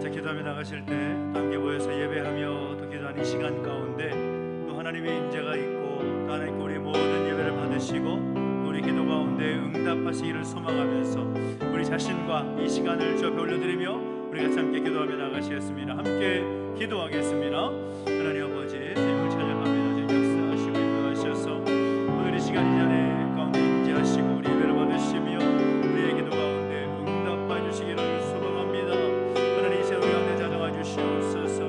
기도하며 나가실 때 함께 모여서 예배하며 또 기도하는 이 시간 가운데 또 하나님의 임재가 있고 또 하나님께 우리 모든 예배를 받으시고 또 우리 기도 가운데 응답하시기를 소망하면서 우리 자신과 이 시간을 주 앞에 올려드리며 우리 같이 함께 기도하며 나가시겠습니다. 함께 기도하겠습니다. 하나님 아버지, 주님을 찬양합니다. 주님 역사하시고 인도하셔서 오늘 이 시간 이 자리 가운데 임재하시고 우리 예배를 받으시며 우리의 기도 가운데 응답해 주시기를 소망합니다. 하나님, 이제 우리 가운데 자정하 주시옵소서.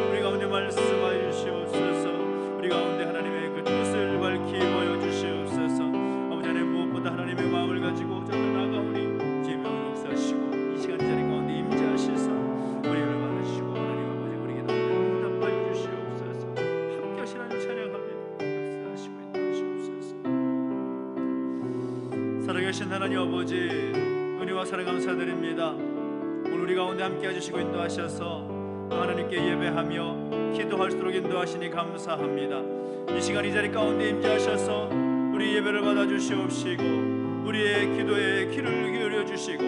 우리 가운데 말씀하여 주시옵소서. 우리 가운데 하나님의 그 뜻을 밝히 보여주시옵소서. 아버지 하나님, 무엇보다 하나님의 마음을 가지고 저는 나아가오니 주님 역사하시고 이 시간 이 자리 가운데 임재하셔서 우리를 받으시고 하나님 아버지 우리 기도 응답하여 주시옵소서. 함께 하신 하나님 찬양합니다. 역사하시고 인도하시옵소서. 살아계신 하나님 아버지, 은혜와 사랑 감사드립니다. 오늘 우리 가운데 함께 해주시고 인도하셔서 또 하나님께 예배하며 기도할수록 인도하시니 감사합니다. 이 시간 이 자리 가운데 임재하셔서 우리 예배를 받아주시옵시고 우리의 기도에 귀를 기울여주시고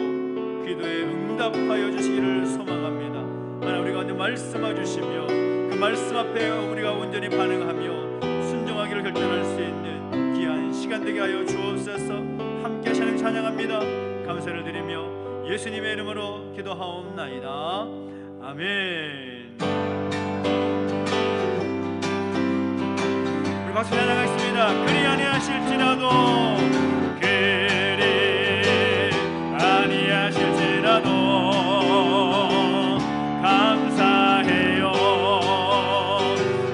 기도에 응답하여 주시기를 소망합니다. 하나님, 우리 가운데 말씀해 주시며 그 말씀 앞에 우리가 온전히 반응하며 순종하기를 결단할 수 있는 귀한 시간 되게 하여 주옵소서. 함께 하시는 찬양합니다. 감사를 드리며 예수님의 이름으로 기도하옵나이다. 아멘. 우리 박수 찬양하겠습니다. 그리 아니하실지라도, 그리 아니하실지라도 감사해요.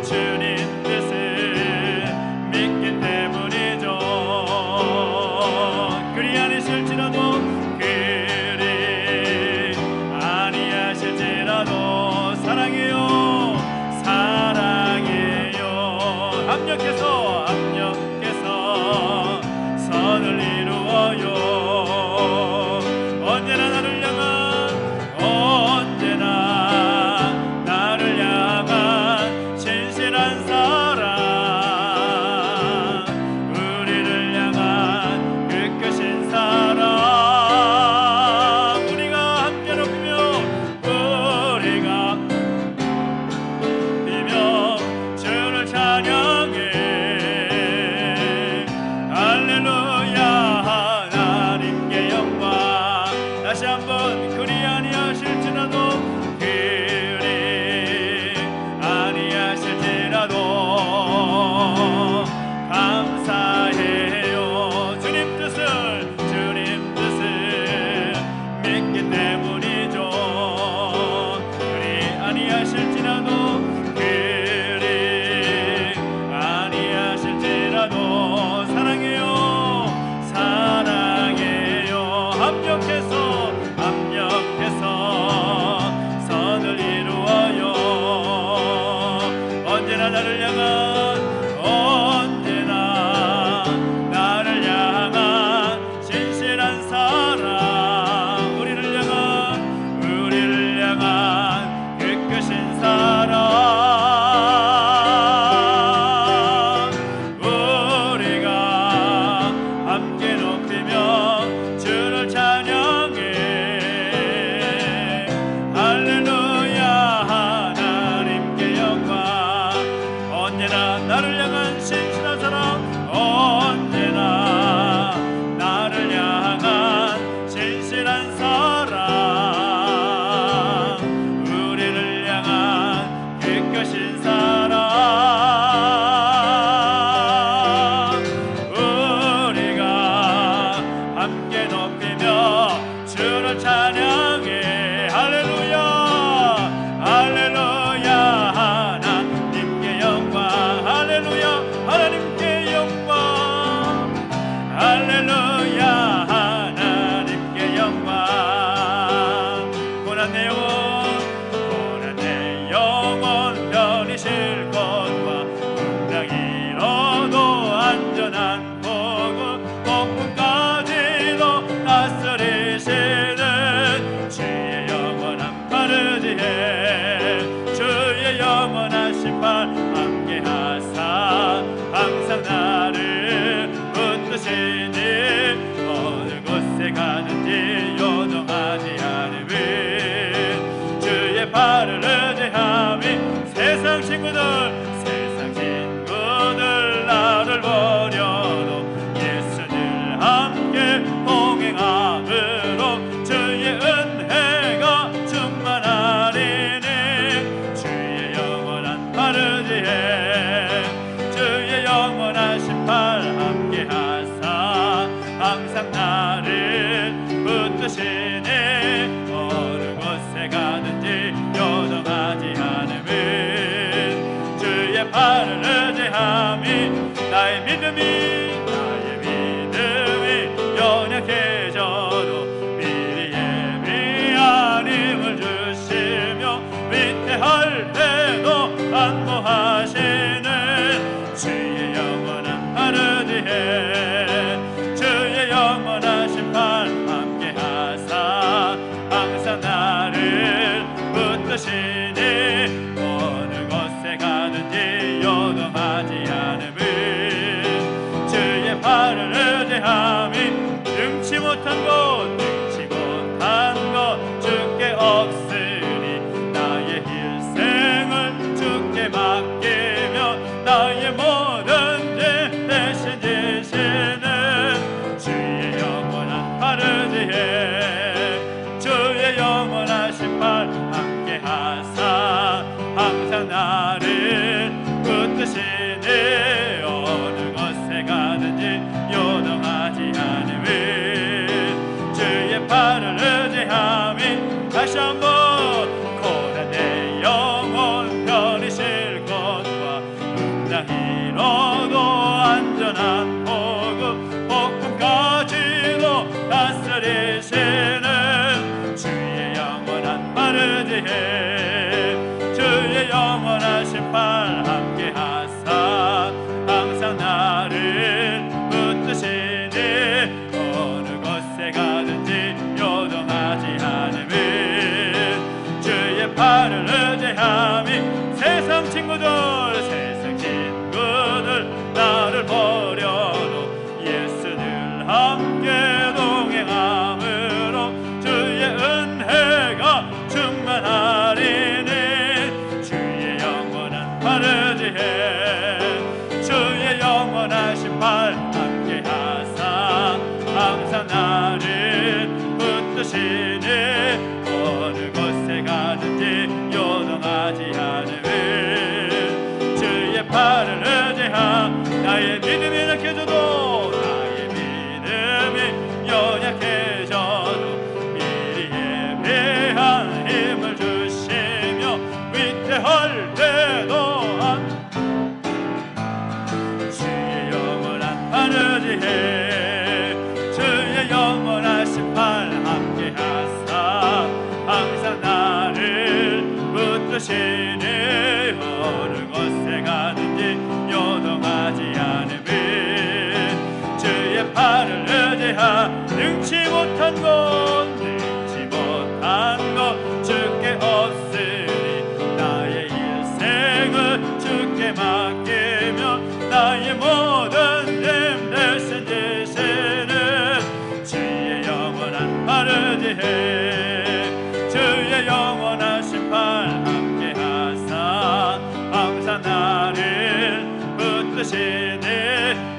주님 뜻을 믿기 때문이죠. 그리 아니실지라도, 그리 아니하실지라도 사랑해요. 사랑해요. 합력해서 선을 이루어요. 언제나 나를 향한 신실한 사랑, 우리를 향한 그 크신 사랑, 우리가 함께 높이며 주를 찬양해. 할렐루야. 하나님께 영광. 다시 한번. 그리 아니하실지라도, 그리 아니하실지라도 감사해요. 주님 뜻을 믿기 때문이죠. 그리 아니하실지라도, 그리 아니하실지라도 사랑해요. 사랑해요. 합력해서 선을 이루어요. 언제나 나를 향한 신실한 사랑, 우리를 향한 그 크신 사랑, 우리가 함께 높이며 주를 찬양해. 할렐루야. 하나님께 영광. 언제나 나를 향한 신실한 사랑, 언제나 나를 향한 신실한 사랑, 우리를 향한 그 크신 사랑, 우리가 함께 높이며 주를 찬양해. 할렐루야. 할렐루야. 하나님께 영광. 할렐루야. 하나님께 영광. 할렐루야. 하나님께 영광. 고난 내 영혼 편히 쉴 것과 분당 잃어도 안전한 복은 폭풍까지도 다스리시는 주의 영원한 팔을 지혜, 주의 영원한 심판 함께 하사 항상 나를 나의 믿음이 연약해져도 미리 예비한 힘을 주시며 위태할 때도 안보하시는 주의 영원한 하늘에 주의 영원한 심판 함께 하사 항상 나를 붙드시니 어느 곳에 가든지 요동하지 않음을 주의 발을 의지함이 능치 못한 것 주께 없으니 나의 일생을 주께 맡기며 나의 모든 죄 대신 지시는 주의 영원한 하늘에 주의 영원한 심판 함께 하사 항상 나를 붙드시니 어느 곳에 가든지 요동하지 않음을 주의 발을 의지함이 다시 한번 고난 내 영혼 편히 쉴 것과 응당히로도 안전한 복음 복음까지도 다스리시는 주의 영원한 하늘에 주의 영원한 심판 함께 하사 항상 나를 붙드시니 어느 곳에 가든지 요동하지 않음을 주의 팔을 의지함이 세상 친구들 나를 버려도 예수들 함께 동행함으로 주의 은혜가 충만하리니 주의 영원한 하늘에 주의 영원한 심판 함께 하사 항상 나를 붙드시니 어느 곳에 가든지 요동하지 않음을 주의 팔을 의지함 나의 믿음이 약해져도 미리 예배한 힘을 주시며 위태할 때도 주의 영원한 하늘에 주의 영원한 심판 함께 하사 항상 나를 붙드시니 어느 곳에 가든지 요동하지 않음을 주의 팔을 의지하 능치 못한 것 주께 없으니 나의 일생을 주께 맡기며 나의 모든 힘 대신 지시는 주의 영원한 하늘에 주의 영원한 심판 함께 하사 항상 나를 붙드시니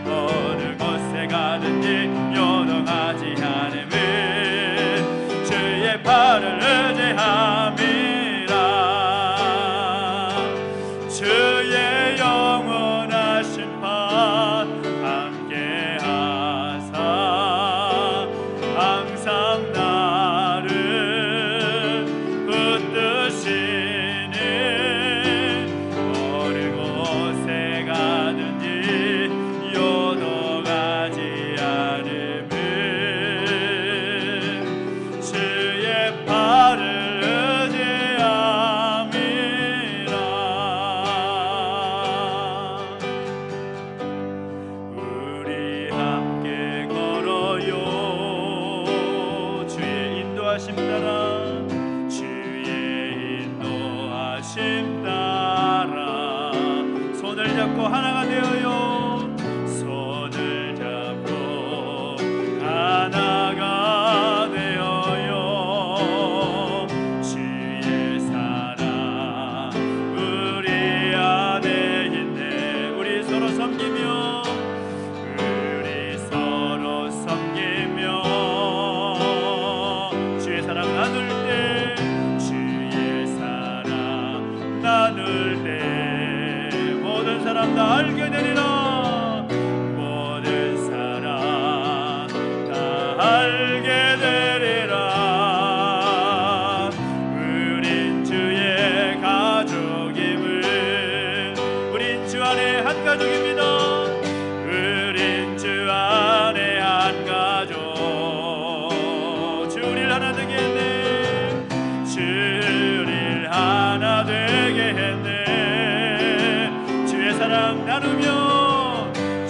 어느 곳에 가든지 요동하지 않음을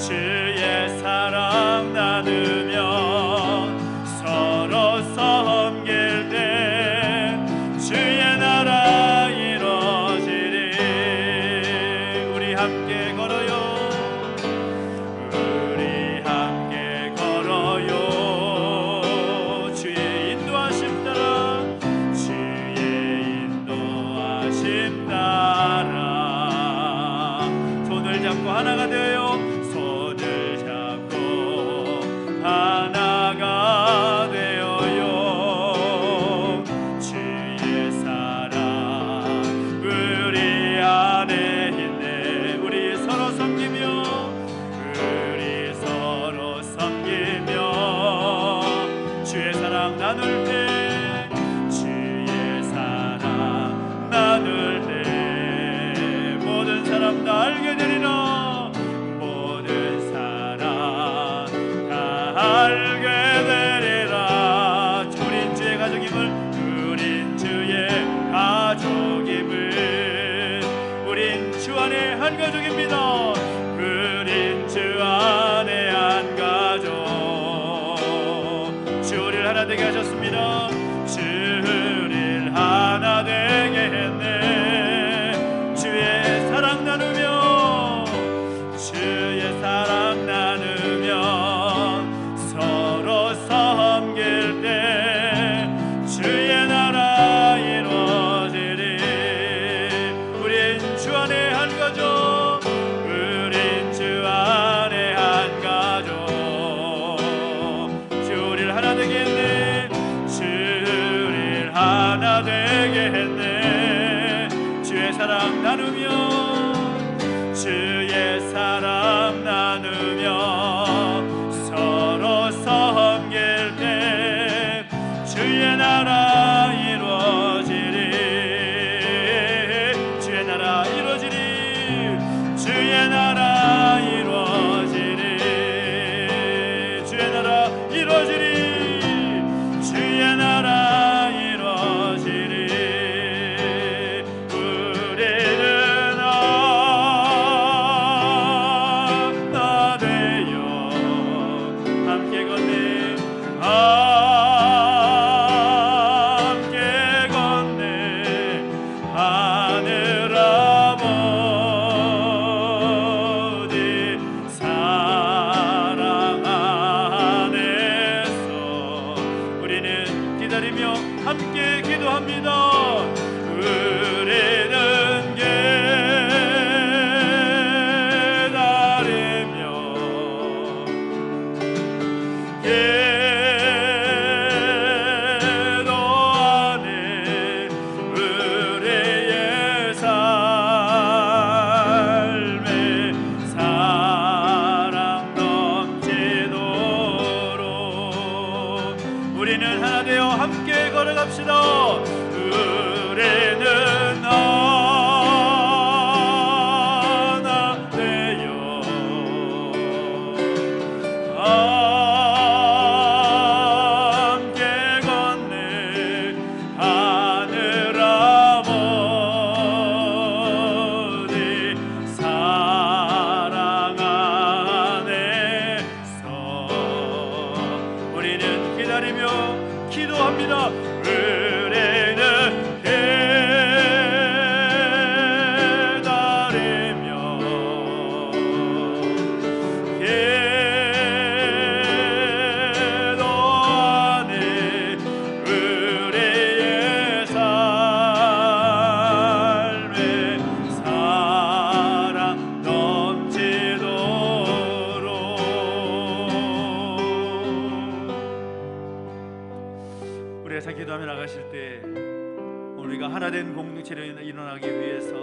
주의 사랑 나누며 서로 섬길 때 주의 나라 이루어지리. 우리 함께 걸어요. 우리 함께 걸어요. 주의 인도하심 따라, 주의 인도하심 따라 손을 잡고 하나가 되어요. 손을 잡고 하나가 되어요. 주의 사랑 우리 안에 있네. 우리 서로 섬기며, 우리 서로 섬기며 주의 사랑 나눌 때, 주의 사랑 나눌 때 모든 사람 다 알게 되리라. 모든 사람 다 알게 되리라. 우린 주의 가족임을, 우린 주의 가족임을. 우린 주 안에 한 가족입니다. 우린 주 안에 한 가족. 주를 하나 되게 하셨습니다. 주를 하나 되게 했네. 주의 사랑 나누며, 주의 사랑 나누며 서로 섬길 때 주의 나라 이루어지리. 우린 주 안에 한 가족, 우린 주 안에 한 가족. 주를 하나 되게 했네. 주를 하나 되게 했네. 주의 사랑 나누며, 주의 사랑 나누며 서로 섬길 때 주의 나라 이루어지리. 주의 나라 이루어지리. 주의 나라 이루어지리. 주의 나라 이루어지리. 주의 나라 이루어지리. 우리는 하나 되어 함께 걷네. 함께 걷네. 하늘 아버지 사랑 안에서 우리는 기다리며 함께 기도합니다. 우리는 기다리며 기도하네. 우리의 삶에 사랑 넘치도록 우리는 하나 되어 함께 걸어갑시다. 우리는 하나 되어 함께 걷네. 하늘 아버지 사랑 안에서 우리는 기다리며 기도합니다. 우리는 기다리며 기도하네. 우리의 삶에 사랑 넘치도록. 우리 회사 기도하며 나가실 때 우리가 하나된 공동체를 일어나기 위해서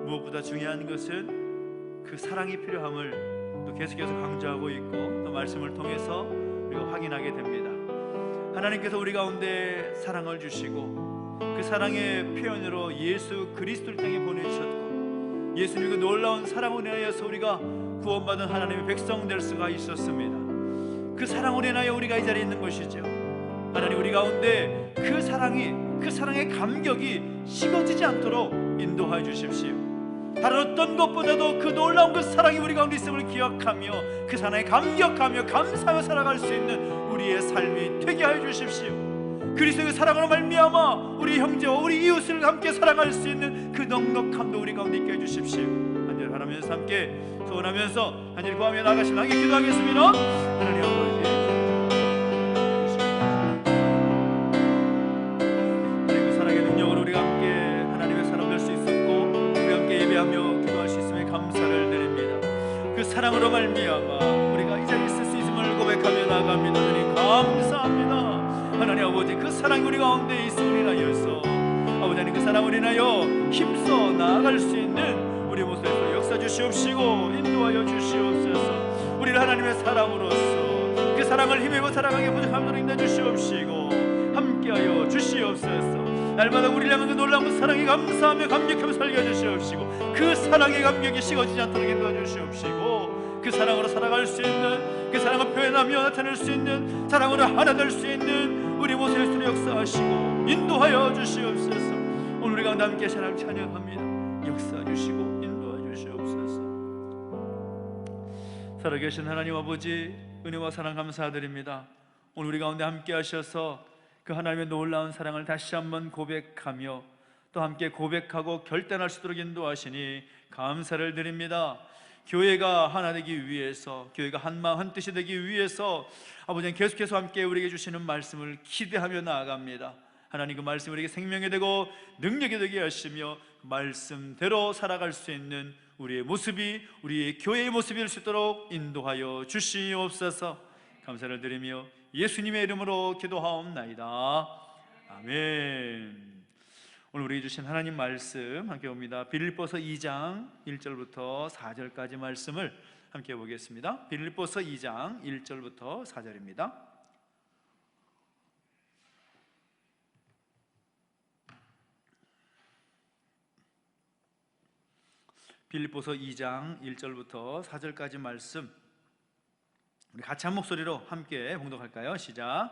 무엇보다 중요한 것은 그 사랑이 필요함을 또 계속해서 강조하고 있고 또 말씀을 통해서 우리가 확인하게 됩니다. 하나님께서 우리 가운데 사랑을 주시고 그 사랑의 표현으로 예수 그리스도를 땅에 보내주셨고 예수님의 그 놀라운 사랑으로 인하여서 우리가 구원받은 하나님의 백성 될 수가 있었습니다. 그 사랑으로 인하여 우리가 이 자리에 있는 것이죠. 하나님 우리 가운데 그 사랑의 감격이 식어지지 않도록 인도하여 주십시오. 다른 어떤 것보다도 그 놀라운 그 사랑이 우리 가운데 있음을 기억하며 그 사랑에 감격하며 감사하며 살아갈 수 있는 우리의 삶이 되게 하여 주십시오. 그리스도의 사랑으로 말미암아 우리 형제와 우리 이웃을 함께 사랑할 수 있는 그 넉넉함도 우리 가운데 있게 해주십시오. 한절 바라면서 함께 소원하면서 한절 구하며 나가신 함께 기도하겠습니다. 하나님 아버지, 그 사랑의 능력으로 우리가 함께 하나님의 사람 될 수 있었고 우리 함께 예배하며 기도할 수 있음에 감사를 드립니다. 그 사랑으로 말미암아 우리가 이 자리에 있을 수 있음을 고백하며 나아갑니다. 하나님 감사합니다. 하나님 아버지, 그 사랑이 우리 가운데 있음을 인하여서 아버지 하나님 그 사랑을 인하여 힘써 나아갈 수 있는 우리 모습에서 역사 주시옵시고 인도하여 주시옵소서. 우리를 하나님의 사랑으로서 그 사랑을 힘입어 살아가게 부족함으로 인도해 주시옵시고 함께하여 주시옵소서. 날마다 우리를 향한 그 놀라운 그 사랑에 감사하며 감격하며 살려주시옵시고 그 사랑의 감격이 식어지지 않도록 인도해 주시옵시고 그 사랑으로 살아갈 수 있는, 그 사랑을 표현하며 나타낼 수 있는, 사랑으로 하나 될 수 있는 우리 모습에서 역사하시고 인도하여 주시옵소서. 오늘 우리 가운데 함께 사랑 찬양합니다. 역사하주시고 인도하여 주시옵소서. 살아계신 하나님 아버지, 은혜와 사랑 감사드립니다. 오늘 우리 가운데 함께 하셔서 그 하나님의 놀라운 사랑을 다시 한번 고백하며 또 함께 고백하고 결단할 수 있도록 인도하시니 감사를 드립니다. 교회가 하나 되기 위해서, 교회가 한마음 한뜻이 되기 위해서 아버지는 계속해서 함께 우리에게 주시는 말씀을 기대하며 나아갑니다. 하나님 그 말씀이 우리에게 생명이 되고 능력이 되게 하시며 그 말씀대로 살아갈 수 있는 우리의 모습이, 우리의 교회의 모습이 될 수 있도록 인도하여 주시옵소서. 감사를 드리며 예수님의 이름으로 기도하옵나이다. 아멘. 오늘 우리에게 주신 하나님 말씀 함께 봅니다. 빌립보서 2장 1절부터 4절까지 말씀을 함께 보겠습니다. 빌립보서 2장 1절부터 4절입니다. 빌립보서 2장 1절부터 4절까지 말씀 우리 같이 한 목소리로 함께 봉독할까요? 시작.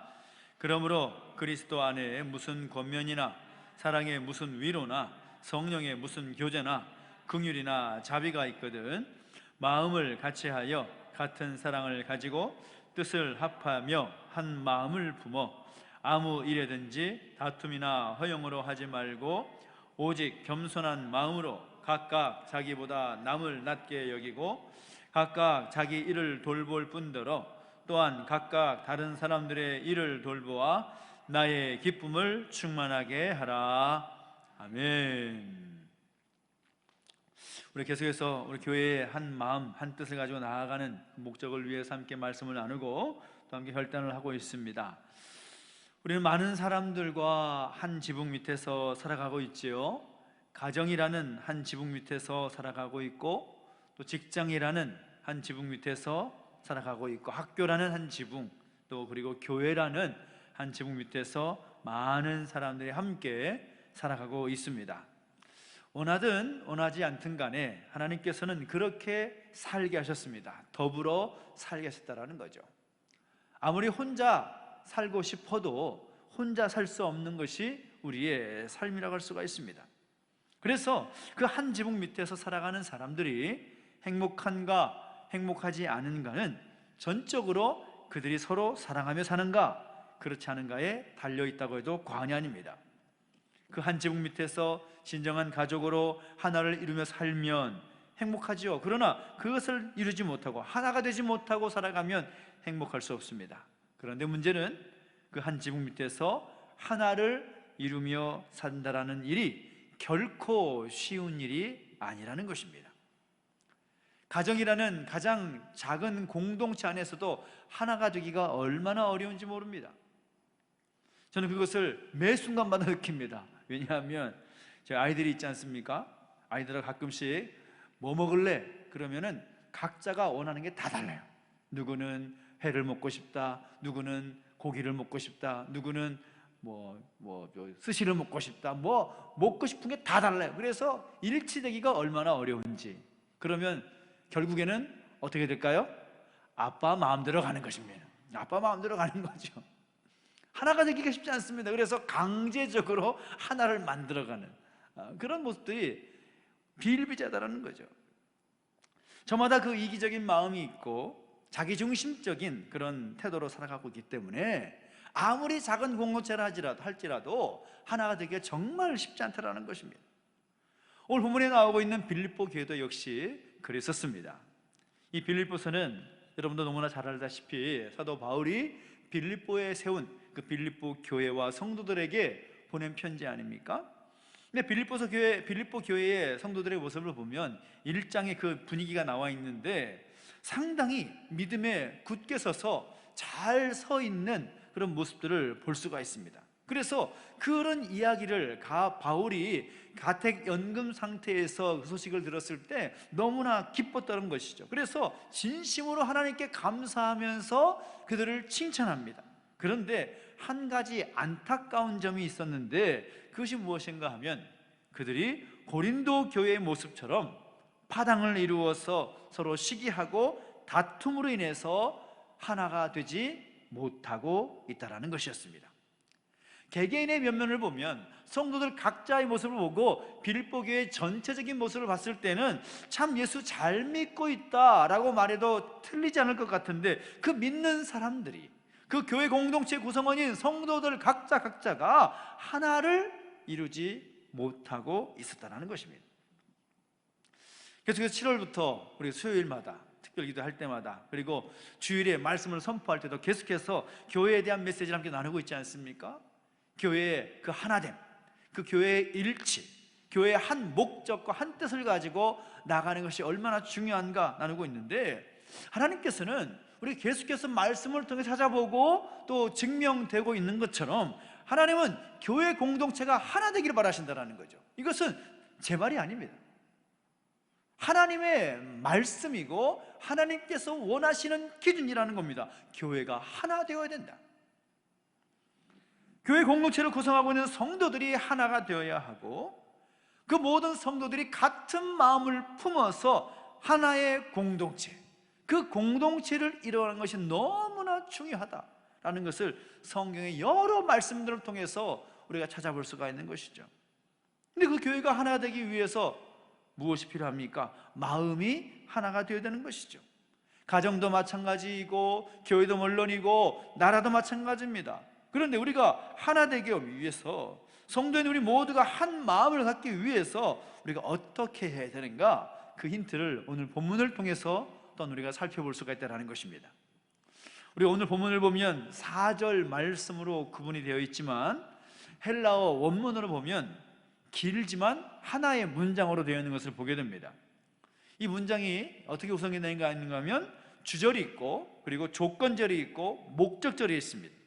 그러므로 그리스도 안에 무슨 권면이나 사랑의 무슨 위로나 성령의 무슨 교제나 긍휼이나 자비가 있거든 마음을 같이하여 같은 사랑을 가지고 뜻을 합하며 한 마음을 품어 아무 일에든지 다툼이나 허용으로 하지 말고 오직 겸손한 마음으로 각각 자기보다 남을 낮게 여기고 각각 자기 일을 돌볼 뿐더러 또한 각각 다른 사람들의 일을 돌보아 나의 기쁨을 충만하게 하라. 아멘. 우리 계속해서 우리 교회의 한 마음 한 뜻을 가지고 나아가는 목적을 위해서 함께 말씀을 나누고 또 함께 결단을 하고 있습니다. 우리는 많은 사람들과 한 지붕 밑에서 살아가고 있지요. 가정이라는 한 지붕 밑에서 살아가고 있고 또 직장이라는 한 지붕 밑에서 살아가고 있고 학교라는 한 지붕 또 그리고 교회라는 한 지붕 밑에서 많은 사람들이 함께 살아가고 있습니다. 원하든 원하지 않든 간에 하나님께서는 그렇게 살게 하셨습니다. 더불어 살게 하셨다라는 거죠. 아무리 혼자 살고 싶어도 혼자 살 수 없는 것이 우리의 삶이라고 할 수가 있습니다. 그래서 그 한 지붕 밑에서 살아가는 사람들이 행복한가 행복하지 않은가는 전적으로 그들이 서로 사랑하며 사는가 그렇지 않은가에 달려있다고 해도 과언이 아닙니다. 그 한 지붕 밑에서 진정한 가족으로 하나를 이루며 살면 행복하지요. 그러나 그것을 이루지 못하고 하나가 되지 못하고 살아가면 행복할 수 없습니다. 그런데 문제는 그 한 지붕 밑에서 하나를 이루며 산다라는 일이 결코 쉬운 일이 아니라는 것입니다. 가정이라는 가장 작은 공동체 안에서도 하나가 되기가 얼마나 어려운지 모릅니다. 저는 그것을 매 순간마다 느낍니다. 왜냐하면 제 아이들이 있지 않습니까? 아이들과 가끔씩 뭐 먹을래? 그러면은 각자가 원하는 게 다 달라요. 누구는 회를 먹고 싶다, 누구는 고기를 먹고 싶다, 누구는 스시를 먹고 싶다, 먹고 싶은 게 다 달라요. 그래서 일치되기가 얼마나 어려운지. 그러면 결국에는 어떻게 될까요? 아빠 마음대로 가는 것입니다. 아빠 마음대로 가는 거죠. 하나가 되기가 쉽지 않습니다. 그래서 강제적으로 하나를 만들어가는 그런 모습들이 비일비재하다라는 거죠. 저마다 그 이기적인 마음이 있고 자기중심적인 그런 태도로 살아가고 있기 때문에 아무리 작은 공동체를 할지라도 하나가 되기가 정말 쉽지 않다라는 것입니다. 오늘 본문에 나오고 있는 빌립보 교회도 역시 그랬었습니다. 이 빌립보서는 여러분도 너무나 잘 알다시피 사도 바울이 빌립보에 세운 그 빌립보 교회와 성도들에게 보낸 편지 아닙니까? 근데 빌립보 교회의 성도들의 모습을 보면 1장에 그 분위기가 나와 있는데 상당히 믿음에 굳게 서서 잘 서 있는 그런 모습들을 볼 수가 있습니다. 그래서 그런 이야기를 바울이 가택 연금 상태에서 그 소식을 들었을 때 너무나 기뻤다는 것이죠. 그래서 진심으로 하나님께 감사하면서 그들을 칭찬합니다. 그런데 한 가지 안타까운 점이 있었는데 그것이 무엇인가 하면 그들이 고린도 교회의 모습처럼 파당을 이루어서 서로 시기하고 다툼으로 인해서 하나가 되지 못하고 있다는 것이었습니다. 개개인의 면면을 보면 성도들 각자의 모습을 보고 빌립보 교회의 전체적인 모습을 봤을 때는 참 예수 잘 믿고 있다라고 말해도 틀리지 않을 것 같은데 그 믿는 사람들이 그 교회 공동체 구성원인 성도들 각자가 하나를 이루지 못하고 있었다는 것입니다. 그래서 7월부터 우리 수요일마다 특별기도 할 때마다 그리고 주일에 말씀을 선포할 때도 계속해서 교회에 대한 메시지를 함께 나누고 있지 않습니까? 교회의 그 하나됨, 그 교회의 일치, 교회의 한 목적과 한 뜻을 가지고 나가는 것이 얼마나 중요한가 나누고 있는데 하나님께서는 우리 계속해서 말씀을 통해 찾아보고 또 증명되고 있는 것처럼 하나님은 교회 공동체가 하나 되기를 바라신다는 거죠. 이것은 제 말이 아닙니다. 하나님의 말씀이고 하나님께서 원하시는 기준이라는 겁니다. 교회가 하나 되어야 된다. 교회 공동체를 구성하고 있는 성도들이 하나가 되어야 하고 그 모든 성도들이 같은 마음을 품어서 하나의 공동체, 그 공동체를 이루어가는 것이 너무나 중요하다라는 것을 성경의 여러 말씀들을 통해서 우리가 찾아볼 수가 있는 것이죠. 근데 그 교회가 하나 되기 위해서 무엇이 필요합니까? 마음이 하나가 되어야 되는 것이죠. 가정도 마찬가지이고 교회도 물론이고 나라도 마찬가지입니다. 그런데 우리가 하나 되기 위해서 성도인 우리 모두가 한 마음을 갖기 위해서 우리가 어떻게 해야 되는가? 그 힌트를 오늘 본문을 통해서 또 우리가 살펴볼 수가 있다는 것입니다. 우리 오늘 본문을 보면 4절 말씀으로 구분이 되어 있지만 헬라어 원문으로 보면 길지만 하나의 문장으로 되어 있는 것을 보게 됩니다. 이 문장이 어떻게 구성이 되는가 하면 주절이 있고 그리고 조건절이 있고 목적절이 있습니다.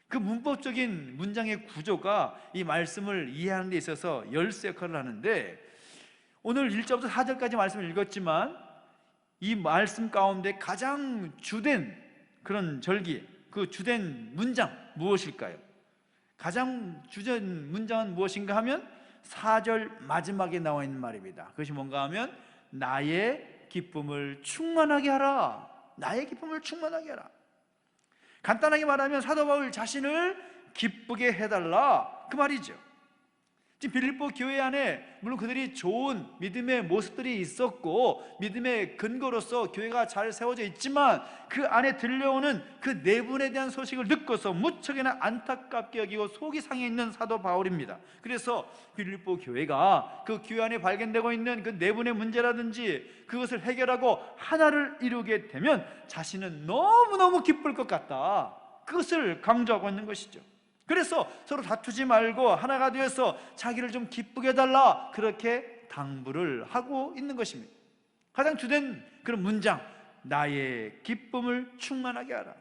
그 문법적인 문장의 구조가 이 말씀을 이해하는 데 있어서 열쇠 역할을 하는데 오늘 1절부터 4절까지 말씀을 읽었지만 이 말씀 가운데 가장 주된 그런 절기, 그 주된 문장 무엇일까요? 가장 주된 문장은 무엇인가 하면 4절 마지막에 나와 있는 말입니다. 그것이 뭔가 하면 나의 기쁨을 충만하게 하라. 나의 기쁨을 충만하게 하라. 간단하게 말하면 사도 바울 자신을 기쁘게 해달라 그 말이죠. 지금 빌립보 교회 안에 물론 그들이 좋은 믿음의 모습들이 있었고 믿음의 근거로서 교회가 잘 세워져 있지만 그 안에 들려오는 그 내분에 대한 소식을 듣고서 무척이나 안타깝게 여기고 속이 상해 있는 사도 바울입니다. 그래서 빌립보 교회가 그 교회 안에 발견되고 있는 그 내분의 문제라든지 그것을 해결하고 하나를 이루게 되면 자신은 너무너무 기쁠 것 같다, 그것을 강조하고 있는 것이죠. 그래서 서로 다투지 말고 하나가 되어서 자기를 좀 기쁘게 해달라, 그렇게 당부를 하고 있는 것입니다. 가장 주된 그런 문장, 나의 기쁨을 충만하게 하라.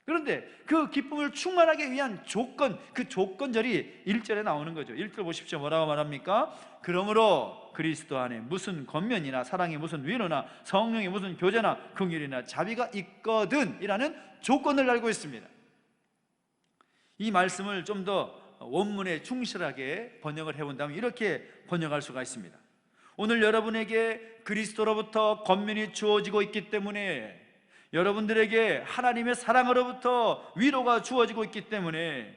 그런데 그 기쁨을 충만하게 위한 조건, 그 조건절이 1절에 나오는 거죠. 1절 보십시오. 뭐라고 말합니까? 그러므로 그리스도 안에 무슨 권면이나 사랑에 무슨 위로나 성령의 무슨 교제나 긍휼이나 자비가 있거든 이라는 조건을 달고 있습니다. 이 말씀을 좀 더 원문에 충실하게 번역을 해본다면 이렇게 번역할 수가 있습니다. 오늘 여러분에게 그리스도로부터 권면이 주어지고 있기 때문에, 여러분들에게 하나님의 사랑으로부터 위로가 주어지고 있기 때문에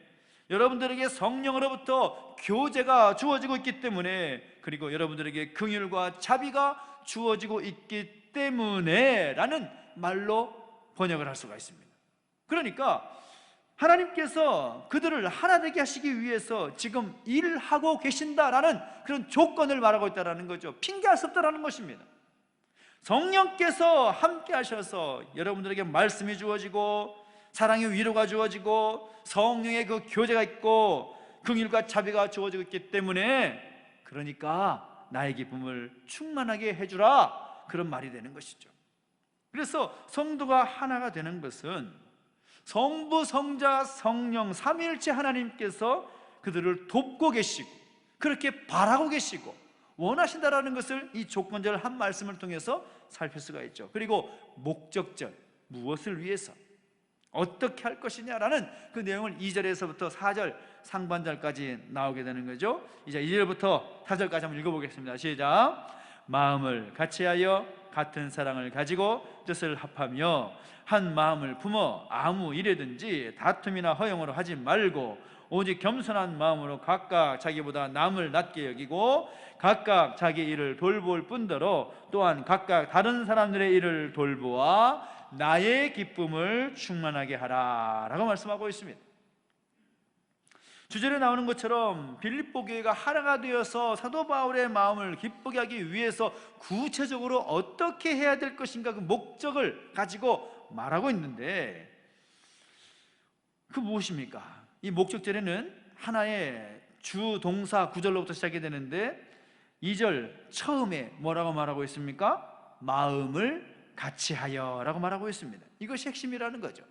여러분들에게 성령으로부터 교제가 주어지고 있기 때문에, 그리고 여러분들에게 긍휼과 자비가 주어지고 있기 때문에 라는 말로 번역을 할 수가 있습니다. 그러니까 하나님께서 그들을 하나 되게 하시기 위해서 지금 일하고 계신다라는 그런 조건을 말하고 있다는 거죠. 핑계할 수 없다라는 것입니다. 성령께서 함께 하셔서 여러분들에게 말씀이 주어지고 사랑의 위로가 주어지고 성령의 그 교제가 있고 긍휼과 자비가 주어지고 있기 때문에, 그러니까 나의 기쁨을 충만하게 해주라, 그런 말이 되는 것이죠. 그래서 성도가 하나가 되는 것은 성부, 성자, 성령 삼위일체 하나님께서 그들을 돕고 계시고 그렇게 바라고 계시고 원하신다라는 것을 이 조건절 한 말씀을 통해서 살필 수가 있죠. 그리고 목적절, 무엇을 위해서 어떻게 할 것이냐라는 그 내용을 2절에서부터 4절 상반절까지 나오게 되는 거죠. 이제 2절부터 4절까지 한번 읽어보겠습니다. 시작. 마음을 같이하여 같은 사랑을 가지고 뜻을 합하며 한 마음을 품어 아무 일에든지 다툼이나 허용으로 하지 말고 오직 겸손한 마음으로 각각 자기보다 남을 낮게 여기고 각각 자기 일을 돌볼 뿐더러 또한 각각 다른 사람들의 일을 돌보아 나의 기쁨을 충만하게 하라 라고 말씀하고 있습니다. 주절에 나오는 것처럼 빌립보 교회가 하나가 되어서 사도 바울의 마음을 기쁘게 하기 위해서 구체적으로 어떻게 해야 될 것인가, 그 목적을 가지고 말하고 있는데, 그 무엇입니까? 이 목적절에는 하나의 주 동사 구절로부터 시작이 되는데 2절 처음에 뭐라고 말하고 있습니까? 마음을 같이하여 라고 말하고 있습니다. 이것이 핵심이라는 거죠.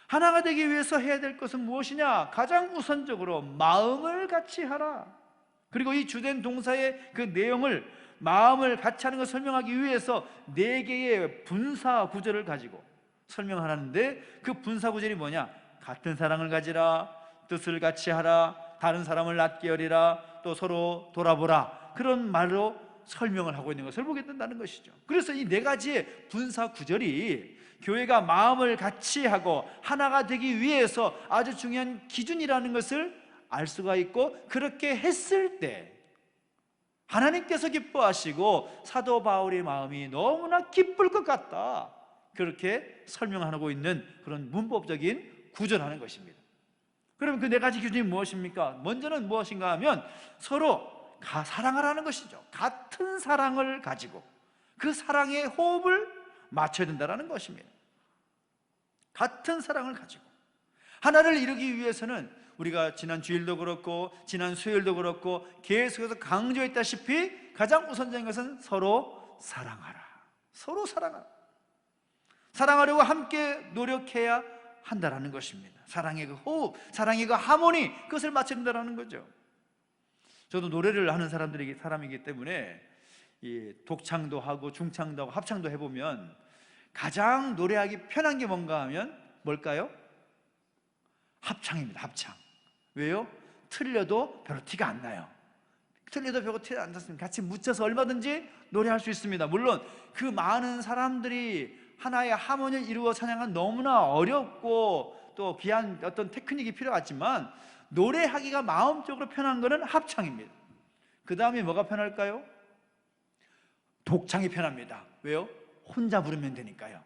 하나가 되기 위해서 해야 될 것은 무엇이냐? 가장 우선적으로 마음을 같이하라. 그리고 이 주된 동사의 그 내용을, 마음을 같이 하는 것을 설명하기 위해서 4개의 분사 구절을 가지고 설명하는데, 그 분사 구절이 뭐냐? 같은 사랑을 가지라, 뜻을 같이 하라, 다른 사람을 낮게 여리라, 또 서로 돌아보라, 그런 말로 설명을 하고 있는 것을 보게 된다는 것이죠. 그래서 이 4가지의 분사 구절이 교회가 마음을 같이 하고 하나가 되기 위해서 아주 중요한 기준이라는 것을 알 수가 있고, 그렇게 했을 때 하나님께서 기뻐하시고 사도 바울의 마음이 너무나 기쁠 것 같다, 그렇게 설명하고 있는 그런 문법적인 구절하는 것입니다. 그러면 그 4가지 기준이 무엇입니까? 먼저는 무엇인가 하면 서로 사랑하라는 것이죠. 같은 사랑을 가지고 그 사랑의 호흡을 맞춰야 된다는 것입니다. 같은 사랑을 가지고 하나를 이루기 위해서는 우리가 지난 주일도 그렇고 지난 수요일도 그렇고 계속해서 강조했다시피 가장 우선적인 것은 서로 사랑하라. 서로 사랑하라. 사랑하려고 함께 노력해야 한다는 것입니다. 사랑의 그 호흡, 사랑의 그 하모니, 그것을 맞춰야 된다는 거죠. 저도 노래를 하는 사람이기 때문에 이 독창도 하고 중창도 하고 합창도 해보면 가장 노래하기 편한 게 뭔가 하면 뭘까요? 합창입니다. 합창. 왜요? 틀려도 별로 티가 안 나요. 틀려도 별로 티가 안 났으면 같이 묻혀서 얼마든지 노래할 수 있습니다. 물론 그 많은 사람들이 하나의 하모니를 이루어 찬양은 너무나 어렵고 또 귀한 어떤 테크닉이 필요하지만 노래하기가 마음적으로 편한 것은 합창입니다. 그 다음에 뭐가 편할까요? 독창이 편합니다. 왜요? 혼자 부르면 되니까요.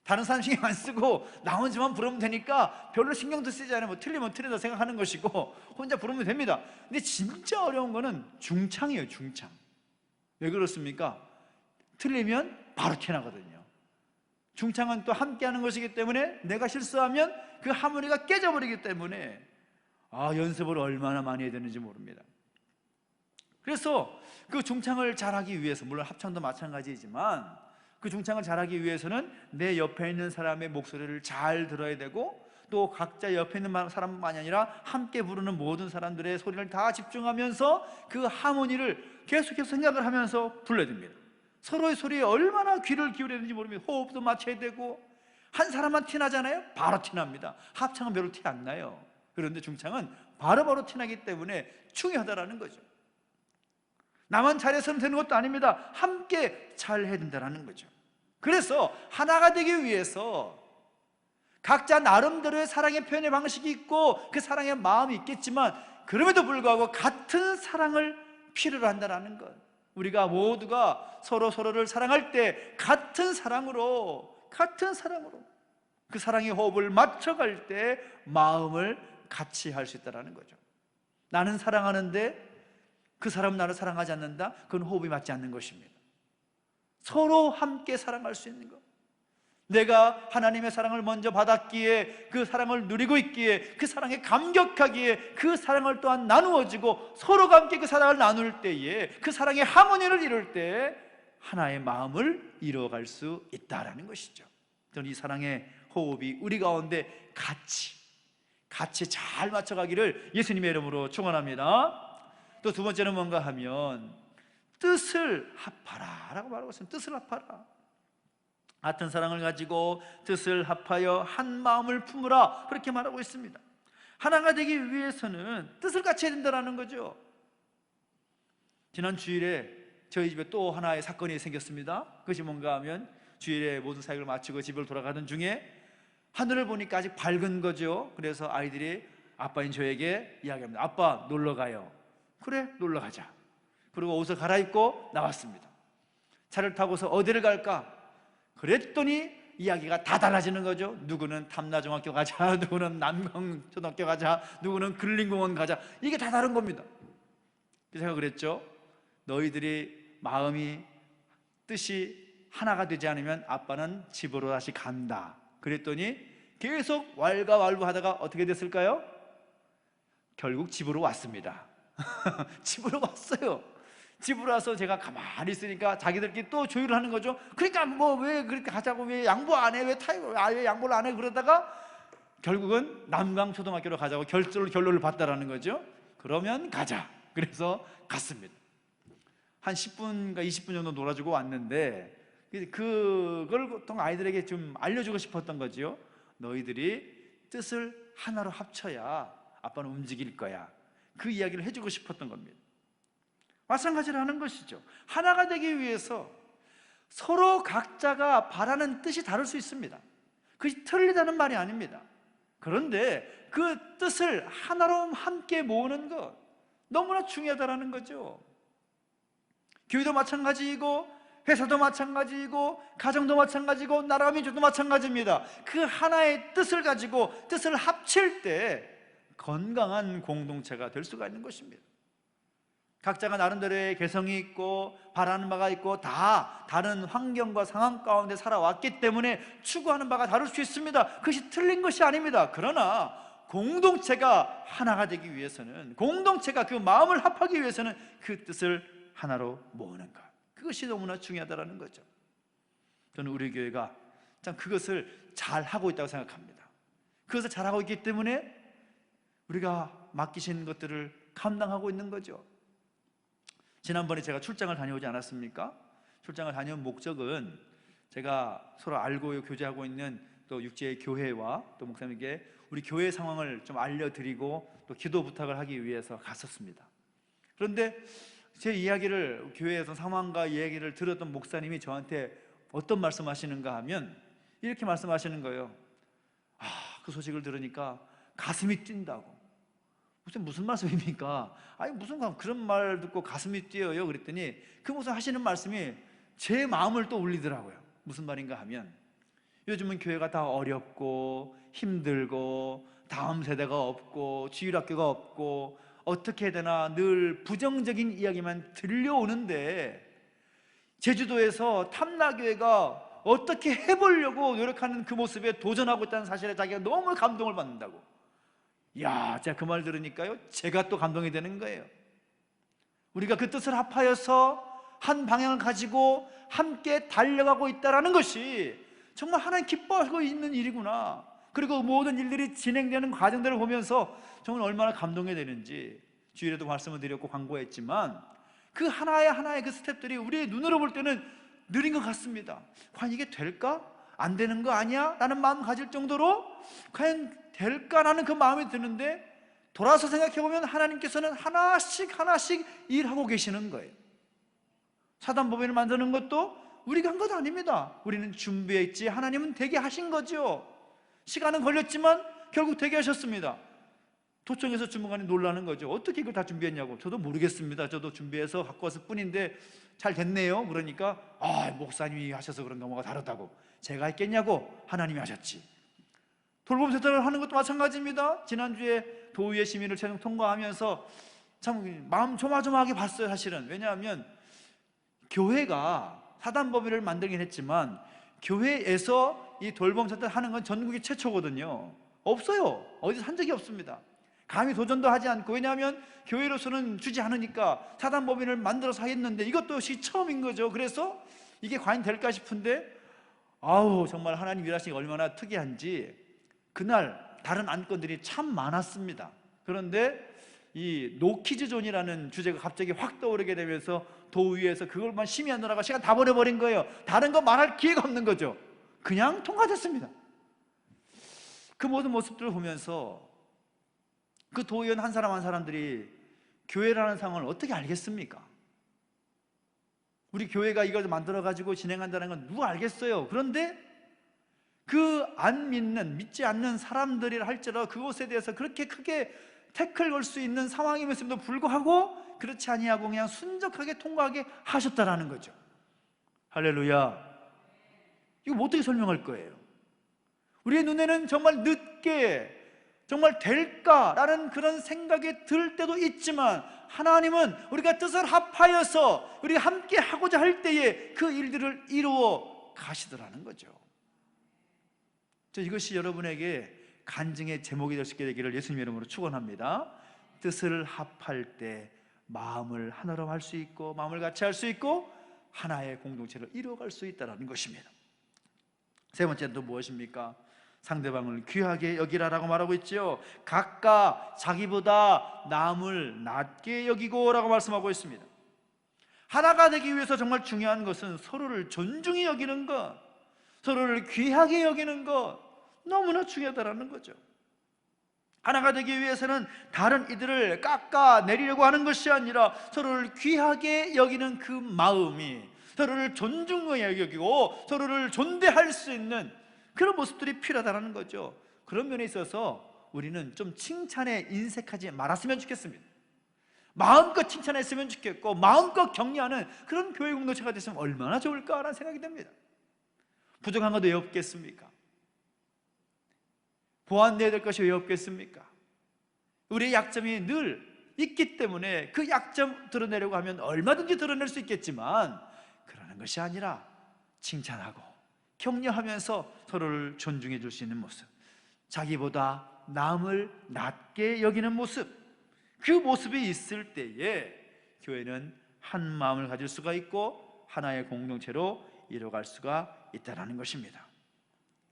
다른 사람 신경 안 쓰고 나 혼자만 부르면 되니까 별로 신경도 쓰지 않아요. 뭐 틀리면 틀리다 생각하는 것이고 혼자 부르면 됩니다. 근데 진짜 어려운 거는 중창이에요. 중창. 왜 그렇습니까? 틀리면 바로 튀어나거든요. 중창은 또 함께하는 것이기 때문에 내가 실수하면 그 하모니가 깨져버리기 때문에 연습을 얼마나 많이 해야 되는지 모릅니다. 그래서 그 중창을 잘하기 위해서, 물론 합창도 마찬가지이지만 그 중창을 잘하기 위해서는 내 옆에 있는 사람의 목소리를 잘 들어야 되고, 또 각자 옆에 있는 사람만이 아니라 함께 부르는 모든 사람들의 소리를 다 집중하면서 그 하모니를 계속해서 생각을 하면서 불러야 됩니다. 서로의 소리에 얼마나 귀를 기울여야 되는지 모릅니다. 호흡도 맞춰야 되고, 한 사람만 티나잖아요? 바로 티납니다. 합창은 별로 티 안 나요. 그런데 중창은 바로바로 티나기 때문에 중요하다라는 거죠. 나만 잘해서는 되는 것도 아닙니다. 함께 잘 해야 된다는 거죠. 그래서 하나가 되기 위해서 각자 나름대로의 사랑의 표현의 방식이 있고 그 사랑의 마음이 있겠지만, 그럼에도 불구하고 같은 사랑을 필요로 한다는 것, 우리가 모두가 서로를 사랑할 때 같은 사랑으로 그 사랑의 호흡을 맞춰갈 때 마음을 같이 할 수 있다는 거죠. 나는 사랑하는데 그 사람은 나를 사랑하지 않는다? 그건 호흡이 맞지 않는 것입니다. 서로 함께 사랑할 수 있는 것, 내가 하나님의 사랑을 먼저 받았기에, 그 사랑을 누리고 있기에, 그 사랑에 감격하기에 그 사랑을 또한 나누어지고 서로가 함께 그 사랑을 나눌 때에, 그 사랑의 하모니를 이룰 때 하나의 마음을 이루어갈 수 있다라는 것이죠. 저는 이 사랑의 호흡이 우리 가운데 같이 잘 맞춰가기를 예수님의 이름으로 축원합니다. 또 두 번째는 뭔가 하면 뜻을 합하라 라고 말하고 있습니다. 뜻을 합하라, 같은 사랑을 가지고 뜻을 합하여 한 마음을 품으라, 그렇게 말하고 있습니다. 하나가 되기 위해서는 뜻을 같이 해야 된다는 거죠. 지난 주일에 저희 집에 또 하나의 사건이 생겼습니다. 그것이 뭔가 하면 주일에 모든 사역을 마치고 집을 돌아가던 중에 하늘을 보니까 아직 밝은 거죠. 그래서 아이들이 아빠인 저에게 이야기합니다. 아빠, 놀러 가요. 그래, 놀러 가자. 그리고 옷을 갈아입고 나왔습니다. 차를 타고서 어디를 갈까? 그랬더니 이야기가 다 달라지는 거죠. 누구는 탐나중학교 가자, 누구는 남강초등학교 가자, 누구는 근린공원 가자. 이게 다 다른 겁니다. 그래서 제가 그랬죠. 너희들이 마음이, 뜻이 하나가 되지 않으면 아빠는 집으로 다시 간다. 그랬더니 계속 왈가왈부하다가 어떻게 됐을까요? 결국 집으로 왔습니다. 집으로 왔어요. 집으로 와서 제가 가만히 있으니까 자기들끼리 또 조율을 하는 거죠. 그러니까 뭐 왜 그렇게 하자고, 왜 양보 안 해, 왜 양보를 안 해, 그러다가 결국은 남강초등학교로 가자고 결론을 봤다라는 거죠. 그러면 가자. 그래서 갔습니다. 한 10분과 20분 정도 놀아주고 왔는데, 그걸 보통 아이들에게 좀 알려주고 싶었던 거죠. 너희들이 뜻을 하나로 합쳐야 아빠는 움직일 거야. 그 이야기를 해주고 싶었던 겁니다. 마찬가지라는 것이죠. 하나가 되기 위해서 서로 각자가 바라는 뜻이 다를 수 있습니다. 그것이 틀리다는 말이 아닙니다. 그런데 그 뜻을 하나로 함께 모으는 것, 너무나 중요하다는 거죠. 교회도 마찬가지이고 회사도 마찬가지이고 가정도 마찬가지고 나라와 민족도 마찬가지입니다. 그 하나의 뜻을 가지고 뜻을 합칠 때 건강한 공동체가 될 수가 있는 것입니다. 각자가 나름대로의 개성이 있고 바라는 바가 있고 다 다른 환경과 상황 가운데 살아왔기 때문에 추구하는 바가 다를 수 있습니다. 그것이 틀린 것이 아닙니다. 그러나 공동체가 하나가 되기 위해서는, 공동체가 그 마음을 합하기 위해서는 그 뜻을 하나로 모으는 것, 그것이 너무나 중요하다는 거죠. 저는 우리 교회가 참 그것을 잘하고 있다고 생각합니다. 그것을 잘하고 있기 때문에 우리가 맡기신 것들을 감당하고 있는 거죠. 지난번에 제가 출장을 다녀오지 않았습니까? 출장을 다녀온 목적은 제가 서로 알고 교제하고 있는 또 육지의 교회와 또 목사님에게 우리 교회 상황을 좀 알려드리고 또 기도 부탁을 하기 위해서 갔었습니다. 그런데 제 이야기를, 교회에서 상황과 이야기를 들었던 목사님이 저한테 어떤 말씀하시는가 하면 이렇게 말씀하시는 거예요. 그 소식을 들으니까 가슴이 뛴다고. 무슨 말씀입니까? 아니 무슨 그런 말 듣고 가슴이 뛰어요? 그랬더니 그 목사 하시는 말씀이 제 마음을 또 울리더라고요. 무슨 말인가 하면 요즘은 교회가 다 어렵고 힘들고 다음 세대가 없고 주일학교가 없고 어떻게 해야 되나 늘 부정적인 이야기만 들려오는데 제주도에서 탐나교회가 어떻게 해보려고 노력하는 그 모습에 도전하고 있다는 사실에 자기가 너무 감동을 받는다고. 야, 제가 그 말 들으니까요, 제가 또 감동이 되는 거예요. 우리가 그 뜻을 합하여서 한 방향을 가지고 함께 달려가고 있다는 것이 정말 하나님 기뻐하고 있는 일이구나. 그리고 모든 일들이 진행되는 과정들을 보면서 정말 얼마나 감동이 되는지 주일에도 말씀을 드렸고 광고했지만 그 하나의 그 스텝들이 우리의 눈으로 볼 때는 느린 것 같습니다. 과연 이게 될까? 안 되는 거 아니야? 라는 마음 가질 정도로 과연 될까라는 그 마음이 드는데, 돌아서 생각해보면 하나님께서는 하나씩 일하고 계시는 거예요. 사단법인을 만드는 것도 우리가 한 것도 아닙니다. 우리는 준비했지 하나님은 되게 하신 거죠. 시간은 걸렸지만 결국 되게 하셨습니다. 도청에서 주무관이 놀라는 거죠. 어떻게 이걸 다 준비했냐고. 저도 모르겠습니다. 저도 준비해서 갖고 왔을 뿐인데 잘 됐네요. 그러니까 목사님이 하셔서 그런가 뭐가 다르다고. 제가 했겠냐고. 하나님이 하셨지. 돌봄 세탁을 하는 것도 마찬가지입니다. 지난주에 도의회 시민을 최종 통과하면서 참 마음 조마조마하게 봤어요. 사실은. 왜냐하면 교회가 사단법인을 만들긴 했지만 교회에서 이 돌봄 세탁을 하는 건 전국이 최초거든요. 없어요. 어디서 한 적이 없습니다. 감히 도전도 하지 않고. 왜냐하면 교회로서는 주지 않으니까 사단법인을 만들어서 하겠는데 이것도 처음인 거죠. 그래서 이게 과연 될까 싶은데 정말 하나님 일하시는 게 얼마나 특이한지 그날 다른 안건들이 참 많았습니다. 그런데 이 노키즈존이라는 주제가 갑자기 확 떠오르게 되면서 도의회에서 그걸만 심의하느라고 시간 다 보내버린 거예요. 다른 거 말할 기회가 없는 거죠. 그냥 통과됐습니다. 그 모든 모습들을 보면서 그 도의원 한 사람 한 사람들이 교회라는 상황을 어떻게 알겠습니까? 우리 교회가 이걸 만들어가지고 진행한다는 건 누가 알겠어요? 그런데 그 안 믿지 않는 사람들이라 할지라도 그것에 대해서 그렇게 크게 태클 걸 수 있는 상황임에도 불구하고 그렇지 아니하고 그냥 순적하게 통과하게 하셨다라는 거죠. 할렐루야. 이거 어떻게 설명할 거예요? 우리의 눈에는 정말 늦게 정말 될까라는 그런 생각이 들 때도 있지만 하나님은 우리가 뜻을 합하여서 우리가 함께 하고자 할 때에 그 일들을 이루어 가시더라는 거죠. 이것이 여러분에게 간증의 제목이 될 수 있게 되기를 예수님의 이름으로 축원합니다. 뜻을 합할 때 마음을 하나로 할 수 있고 마음을 같이 할 수 있고 하나의 공동체를 이루어갈 수 있다는 것입니다. 세 번째는 또 무엇입니까? 상대방을 귀하게 여기라라고 말하고 있죠. 각각 자기보다 남을 낮게 여기고 라고 말씀하고 있습니다. 하나가 되기 위해서 정말 중요한 것은 서로를 존중히 여기는 것, 서로를 귀하게 여기는 것, 너무나 중요하다는 거죠. 하나가 되기 위해서는 다른 이들을 깎아내리려고 하는 것이 아니라 서로를 귀하게 여기는 그 마음이, 서로를 존중하게 여기고 서로를 존대할 수 있는 그런 모습들이 필요하다는 거죠. 그런 면에 있어서 우리는 좀 칭찬에 인색하지 말았으면 좋겠습니다. 마음껏 칭찬했으면 좋겠고 마음껏 격려하는 그런 교회 공동체가 됐으면 얼마나 좋을까라는 생각이 듭니다. 부족한 것도 왜 없겠습니까? 보완돼야 될 것이 왜 없겠습니까? 우리의 약점이 늘 있기 때문에 그 약점 드러내려고 하면 얼마든지 드러낼 수 있겠지만 그러는 것이 아니라 칭찬하고 격려하면서 서로를 존중해 줄 수 있는 모습, 자기보다 남을 낮게 여기는 모습, 그 모습이 있을 때에 교회는 한 마음을 가질 수가 있고 하나의 공동체로 이뤄갈 수가 있다는 것입니다.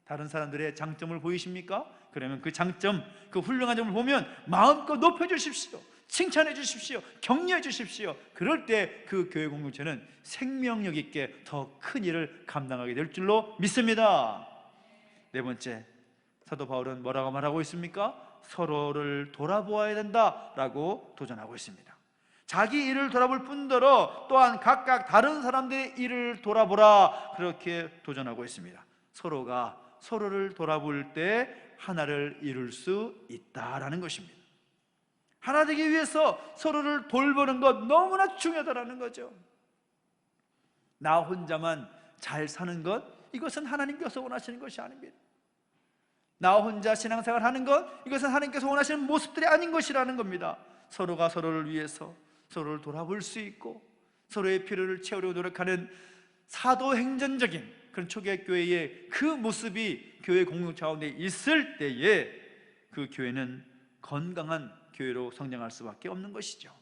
다른 사람들의 장점을 보이십니까? 그러면 그 장점, 그 훌륭한 점을 보면 마음껏 높여주십시오. 칭찬해 주십시오. 격려해 주십시오. 그럴 때 그 교회 공동체는 생명력 있게 더 큰 일을 감당하게 될 줄로 믿습니다. 네 번째, 사도 바울은 뭐라고 말하고 있습니까? 서로를 돌아보아야 된다라고 도전하고 있습니다. 자기 일을 돌아볼 뿐더러 또한 각각 다른 사람들의 일을 돌아보라, 그렇게 도전하고 있습니다. 서로가 서로를 돌아볼 때 하나를 이룰 수 있다라는 것입니다. 하나 되기 위해서 서로를 돌보는 것 너무나 중요하다는 거죠. 나 혼자만 잘 사는 것, 이것은 하나님께서 원하시는 것이 아닙니다. 나 혼자 신앙생활 하는 것, 이것은 하나님께서 원하시는 모습들이 아닌 것이라는 겁니다. 서로가 서로를 위해서 서로를 돌아볼 수 있고 서로의 필요를 채우려고 노력하는 사도행전적인 그런 초기교회의 그 모습이 교회 공동체 가운데 있을 때에 그 교회는 건강한 교회로 성장할 수밖에 없는 것이죠.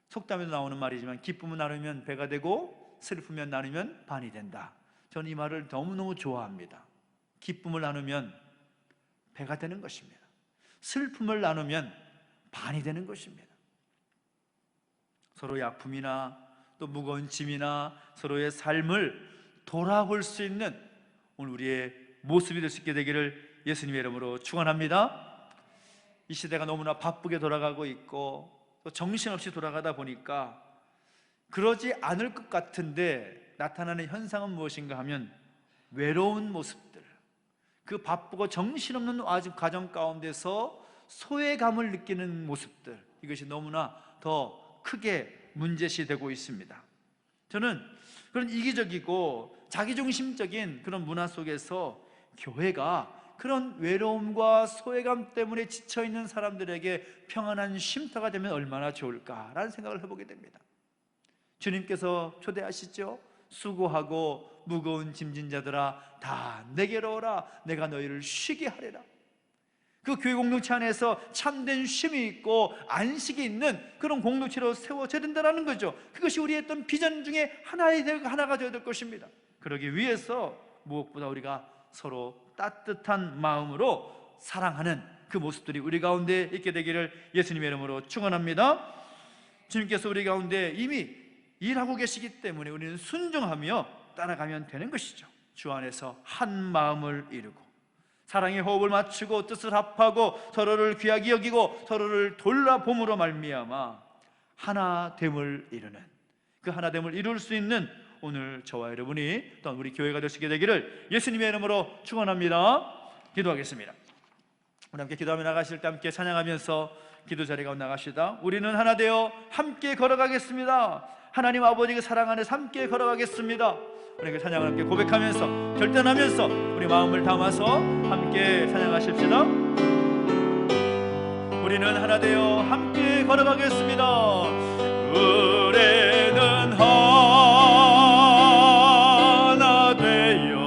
속담에도 나오는 말이지만 기쁨을 나누면 배가 되고 슬픔을 나누면 반이 된다. 저는 이 말을 너무너무 좋아합니다. 기쁨을 나누면 배가 되는 것입니다. 슬픔을 나누면 반이 되는 것입니다. 서로의 아픔이나 또 무거운 짐이나 서로의 삶을 돌아볼 수 있는 오늘 우리의 모습이 될 수 있게 되기를 예수님의 이름으로 축원합니다. 이 시대가 너무나 바쁘게 돌아가고 있고 또 정신없이 돌아가다 보니까 그러지 않을 것 같은데 나타나는 현상은 무엇인가 하면 외로운 모습들, 그 바쁘고 정신없는 가정 가운데서 소외감을 느끼는 모습들, 이것이 너무나 더 크게 문제시되고 있습니다. 저는 그런 이기적이고 자기중심적인 그런 문화 속에서 교회가 그런 외로움과 소외감 때문에 지쳐있는 사람들에게 평안한 쉼터가 되면 얼마나 좋을까라는 생각을 해보게 됩니다. 주님께서 초대하시죠. 수고하고 무거운 짐진 자들아 다 내게로 오라, 내가 너희를 쉬게 하리라. 그 교회 공동체 안에서 참된 쉼이 있고 안식이 있는 그런 공동체로 세워져야 된다는 거죠. 그것이 우리의 어떤 비전 중에 하나가 되어야 될 것입니다. 그러기 위해서 무엇보다 우리가 서로 따뜻한 마음으로 사랑하는 그 모습들이 우리 가운데 있게 되기를 예수님의 이름으로 축원합니다. 주님께서 우리 가운데 이미 일하고 계시기 때문에 우리는 순종하며 따라가면 되는 것이죠. 주 안에서 한 마음을 이루고 사랑의 호흡을 맞추고 뜻을 합하고 서로를 귀하게 여기고 서로를 돌아봄으로 말미암아 하나됨을 이루는, 그 하나됨을 이룰 수 있는 오늘 저와 여러분이 또한 우리 교회가 되시게 되기를 예수님의 이름으로 축원합니다. 기도하겠습니다. 우리 함께 기도하며 나가실 때 함께 찬양하면서 기도 자리 가운데 나가시다. 우리는 하나 되어 함께 걸어가겠습니다. 하나님 아버지의 사랑 안에서 함께 걸어가겠습니다. 우리 찬양을 함께 고백하면서 결단하면서 우리 마음을 담아서 함께 찬양하십시다. 우리는 하나 되어 함께 걸어가겠습니다. 우리는 하나 되어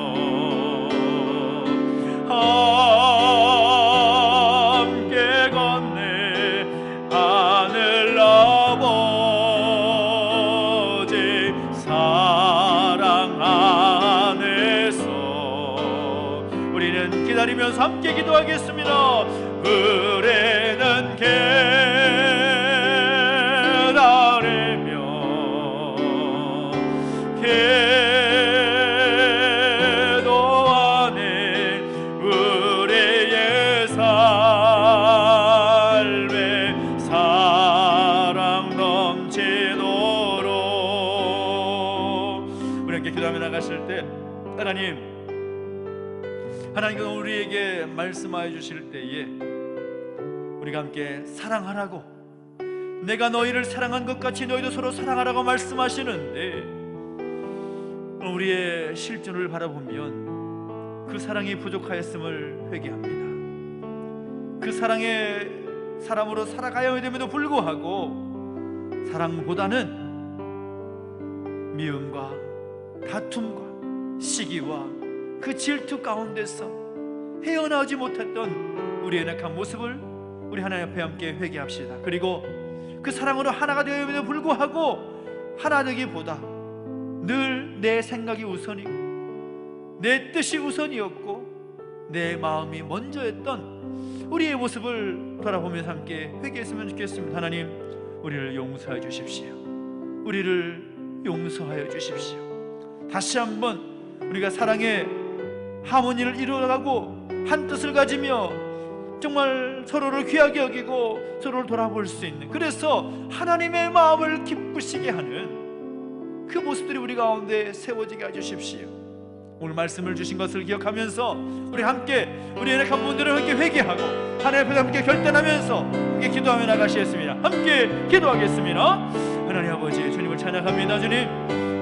함께 걷네 하늘 아버지 사랑 안에서 우리는 기다리면서 함께 기도하겠습니다. 우리는 기도하네 우리의 삶에 사랑 넘치도록. 우리 함께 기도하며 나가실 때 하나님께서 우리에게 말씀하여 주실 때에 우리가 함께 사랑하라고, 내가 너희를 사랑한 것 같이 너희도 서로 사랑하라고 말씀하시는데 우리의 실존을 바라보면 그 사랑이 부족하였음을 회개합니다. 그 사랑의 사람으로 살아가야 됨에도 불구하고 사랑보다는 미움과 다툼과 시기와 그 질투 가운데서 헤어나오지 못했던 우리의 연약한 모습을 우리 하나님 앞에 함께 회개합시다. 그리고 그 사랑으로 하나가 되어야에도 불구하고 하나 되기보다 늘 내 생각이 우선이고 내 뜻이 우선이었고 내 마음이 먼저였던 우리의 모습을 돌아보면서 함께 회개했으면 좋겠습니다. 하나님, 우리를 용서해 주십시오. 우리를 용서하여 주십시오. 다시 한번 우리가 사랑의 하모니를 이루어가고 한 뜻을 가지며 정말 서로를 귀하게 여기고 서로를 돌아볼 수 있는, 그래서 하나님의 마음을 기쁘시게 하는 그 모습들이 우리 가운데 세워지게 해주십시오. 오늘 말씀을 주신 것을 기억하면서 우리 함께 우리 연약한 분들을 함께 회개하고 하나님 앞에 함께 결단하면서 함께 기도하며 나가시겠습니다. 함께 기도하겠습니다. 하나님 아버지, 주님을 찬양합니다. 주님,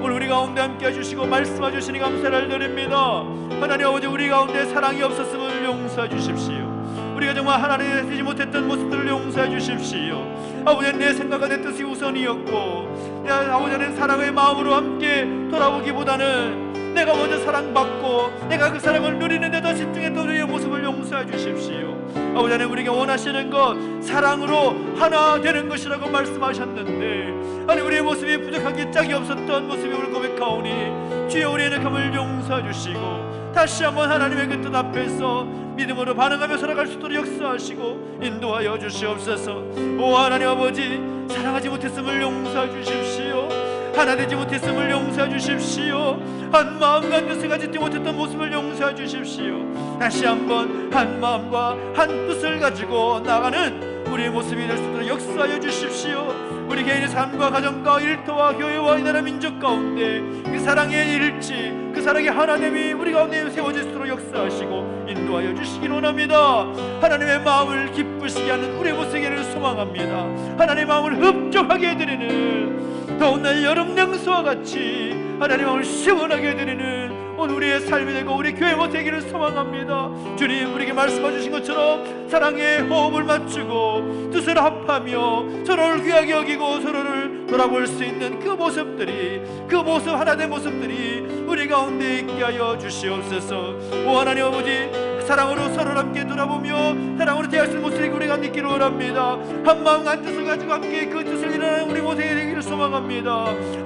오늘 우리 가운데 함께 해주시고 말씀해 주시니 감사를 드립니다. 하나님 아버지, 우리 가운데 사랑이 없었음을 용서해 주십시오. 우리가 정말 하나님을 되지 못했던 모습들을 용서해 주십시오. 아버지, 내 생각과 내 뜻이 우선이었고 아버지는 사랑의 마음으로 함께 돌아오기보다는 내가 먼저 사랑받고 내가 그 사랑을 누리는 데 더 집중했던 우리의 모습을 용서해 주십시오. 아버지 하나님, 우리가 원하시는 것 사랑으로 하나 되는 것이라고 말씀하셨는데 아니 우리의 모습이 부족하기 짝이 없었던 모습이 오늘 고백하오니 주여 우리의 연약함을 용서해 주시고 다시 한번 하나님의 그 뜻 앞에서 믿음으로 반응하며 살아갈 수 있도록 역사하시고 인도하여 주시옵소서. 오 하나님 아버지, 사랑하지 못했음을 용서해 주십시오. 하나 되지 못했음을 용서해 주십시오. 한 마음과 한 뜻을 가지지 못했던 모습을 용서해 주십시오. 다시 한번 한 마음과 한 뜻을 가지고 나가는 우리의 모습이 될 수 있도록 역사하여 주십시오. 우리 개인의 삶과 가정과 일터와 교회와 이 나라 민족 가운데 그 사랑의 일치, 그 사랑의 하나됨이 우리 가운데 세워질 수 있도록 역사하시고 인도 인도하여 주시길 원합니다. 하나님의 마음을 기쁘시게 하는 우리 모세기를 소망합니다. 하나님의 마음을 흡족하게 해드리는 더운 날 여름 냉수와 같이 하나님의 마음을 시원하게 해드리는 오늘 우리의 삶이 되고 우리 교회 모세기를 소망합니다. 주님, 우리에게 말씀해 주신 것처럼 사랑의 호흡을 맞추고 뜻을 합하며 서로를 귀하게 여기고 서로를 돌아볼 수 있는 그 모습들이, 그 모습 하나된 모습들이 우리 가운데 있게 하여 주시옵소서. 오 하나님 아버지, 사랑으로 서로를 함께 돌아보며 사랑으로 대할 수 있는 모습이 우리가 있기를 원합니다. 한 마음 한 뜻을 가지고 함께 그 뜻을 이루는 우리 모세기 되기를 소망합니다.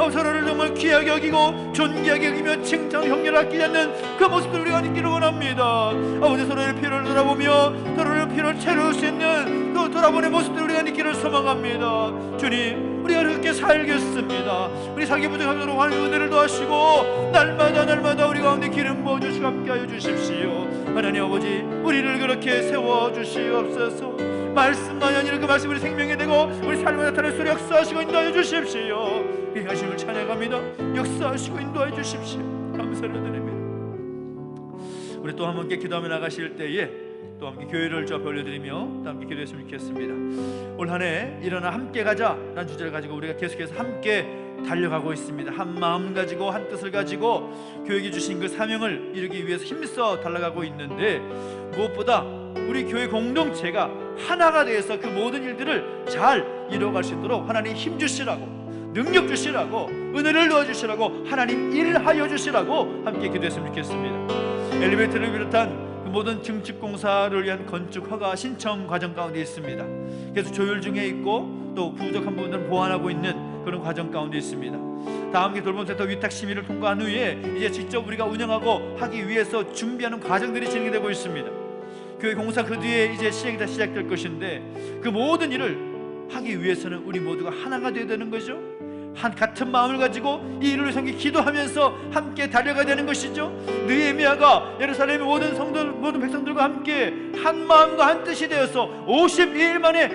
서로를 정말 귀하게 여기고 존귀하게 여기며 칭찬 격려를 아끼지 않는 그 모습을 우리가 있기를 원합니다. 아버지, 서로의 필요를 돌아보며 서로의 필요를 채울 수 있는 또 돌아보는 모습들 우리가 있기를 소망합니다. 주님, 우리가 그렇게 살겠습니다. 우리 살기 부족함으로 하나님 은혜를 더하시고 날마다 우리 가운데 기름 부어주시고 함께하여 주십시오. 하나님 아버지, 우리를 그렇게 세워주시옵소서. 말씀만이 아니라 그 말씀이 우리 생명이 되고 우리 삶에 나타낼 수 역사하시고 인도하여 주십시오. 이 하심을 찬양합니다. 역사하시고 인도하여 주십시오. 감사를 드립니다. 우리 또 함께 기도하며 나가실 때에 또 함께 교회를 좀 벌려드리며 또 함께 기도했으면 좋겠습니다. 올 한 해 일어나 함께 가자 라는 주제를 가지고 우리가 계속해서 함께 달려가고 있습니다. 한 마음 가지고 한 뜻을 가지고 교회에 주신 그 사명을 이루기 위해서 힘써 달려가고 있는데, 무엇보다 우리 교회 공동체가 하나가 되어서 그 모든 일들을 잘 이루어갈 수 있도록 하나님 힘 주시라고, 능력 주시라고, 은혜를 넣어주시라고, 하나님 일하여 주시라고 함께 기도했으면 좋겠습니다. 엘리베이터를 비롯한 그 모든 증축공사를 위한 건축 허가 신청 과정 가운데 있습니다. 계속 조율 중에 있고 또 부족한 부분들은 보완하고 있는 그런 과정 가운데 있습니다. 다음 기 돌봄센터 위탁 심의를 통과한 후에 이제 직접 우리가 운영하고 하기 위해서 준비하는 과정들이 진행되고 있습니다. 교회 공사 그 뒤에 이제 시작될 것인데, 그 모든 일을 하기 위해서는 우리 모두가 하나가 되어야 되는 거죠. 한 같은 마음을 가지고 이 일을 위해서 기도하면서 함께 달려가야 되는 것이죠. 느헤미야가 예루살렘의 모든 성도들, 모든 백성들과 함께 한 마음과 한 뜻이 되어서 52일 만에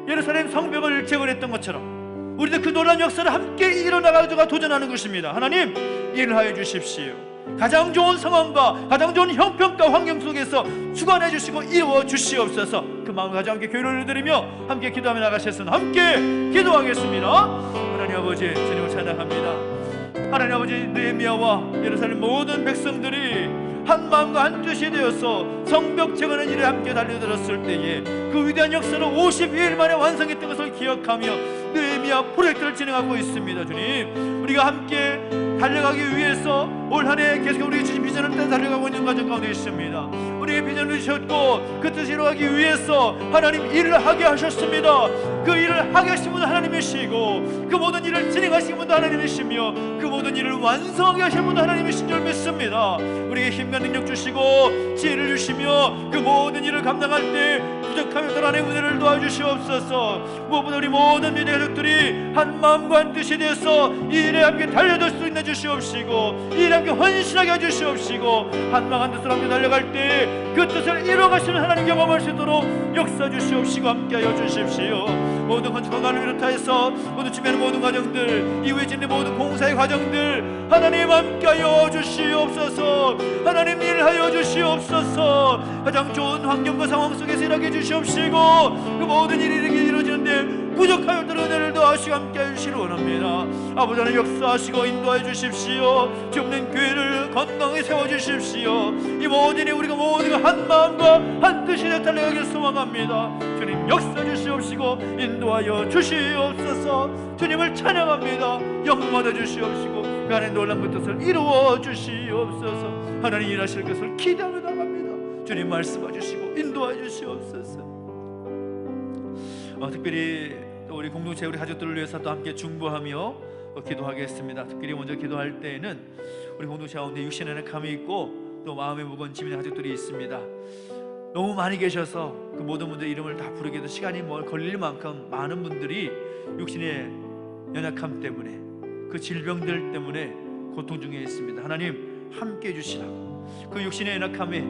예루살렘 성벽을 재건했던 것처럼 우리도 그 놀라운 역사를 함께 일어나가지고 도전하는 것입니다. 하나님, 일하여 주십시오. 가장 좋은 상황과 가장 좋은 형편과 환경 속에서 주관해 주시고 이루어 주시옵소서. 그 마음을 가지고 함께 교회를 드리며 함께 기도하며 나가셨으면 함께 기도하겠습니다. 하나님 아버지, 주님을 찬양합니다. 하나님 아버지, 느헤미야와 예루살렘 모든 백성들이 한 마음과 한 뜻이 되어서 성벽 재건의 일에 함께 달려들었을 때에 그 위대한 역사를 52일 만에 완성했던 것을 기억하며 느헤미야 프로젝트를 진행하고 있습니다. 주님, 우리가 함께 달려가기 위해서 올 한 해 계속 우리에게 주신 비전을 따라 달려가고 있는 과정 가운데 있습니다. 우리에게 비전을 주셨고 그 뜻을 이루기 위해서 하나님 일을 하게 하셨습니다. 그 일을 하게 하신 분은 하나님이시고 그 모든 일을 진행하신 분도 하나님이시며 그 모든 일을 완성하게 하신 분도 하나님이신 줄 믿습니다. 우리에게 힘과 능력 주시고 지혜를 주시며 그 모든 일을 감당할 때 부족하며 하나님의 은혜를 도와주시옵소서. 무엇보다 우리 모든 믿음의 가족들이 한 마음과 한 뜻이 되어서 이 일에 함께 달려들 수 있는 주시옵시고 이 일에 함께 헌신하게 해주시옵시고 한 마음 한 뜻으로 함께 달려갈 때 그 뜻을 이뤄가시는 하나님 경험할 수 있도록 역사 주시옵시고 함께하여 주십시오. 모든 건축 허가를 비롯하여서 모든 주변의 모든 과정들, 이후에 짓는 모든 공사의 과정들 하나님 함께하여 주시옵소서. 하나님 일하여 주시옵소서. 가장 좋은 환경과 상황 속에서 일하게 해주시옵시고 그 모든 일이 이렇게 이루어지는데 부족하여 은혜를 더하시고 함께하여 주시기 원합니다. 아버지 하나님 역사하시고 인도하여 주십시오. 주 없는 교회를 건강히 세워주십시오. 이 모든 일이 우리가 모두가 한 마음과 한 뜻이 되어 달려가길 소망합니다. 주님 역사 주시옵시고 인도하여 주시옵소서. 주님을 찬양합니다. 영광 받아 주시옵시고 그 안에 놀라운 그 뜻을 이루어 주시옵소서. 하나님 일하실 것을 기대하며 나갑니다. 주님 말씀해 주시고 인도하여 주시옵소서. 특별히 또 우리 공동체 우리 가족들을 위해서 또 함께 중보하며 기도하겠습니다. 특별히 먼저 기도할 때에는 우리 공동체 가운데 육신에는 감이 있고 또 마음에 무거운 짐이 있는 가족들이 있습니다. 너무 많이 계셔서 그 모든 분들 이름을 다 부르기도 시간이 걸릴 만큼 많은 분들이 육신의 연약함 때문에 그 질병들 때문에 고통 중에 있습니다. 하나님 함께 해주시라고 그 육신의 연약함에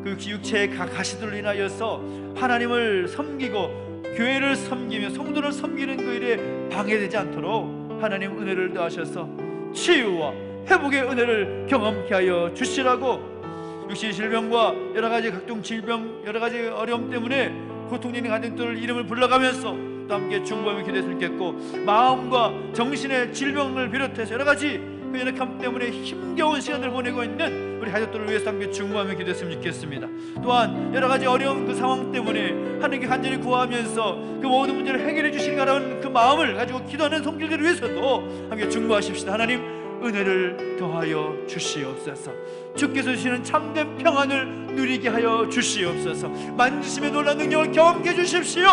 그 육체의 가시들로 인하여서 하나님을 섬기고 교회를 섬기며 성도를 섬기는 그 일에 방해되지 않도록 하나님 은혜를 더하셔서 치유와 회복의 은혜를 경험케 하여 주시라고 육신의 질병과 여러 가지 각종 질병, 여러 가지 어려움 때문에 고통적인 가족들 이름을 불러가면서 또 함께 중보하며 기도했으면 좋겠고, 마음과 정신의 질병을 비롯해서 여러 가지 그 연약함 때문에 힘겨운 시간을 보내고 있는 우리 가족들을 위해서 함께 중보하며 기도했으면 좋겠습니다. 또한 여러 가지 어려운 그 상황 때문에 하나님께 간절히 구하면서 그 모든 문제를 해결해 주시기라는 그 마음을 가지고 기도하는 성질들을 위해서도 함께 중보하십시다. 하나님, 은혜를 더하여 주시옵소서. 주께서 주시는 참된 평안을 누리게 하여 주시옵소서. 만지심의 놀라운 능력을 경험해 주십시오.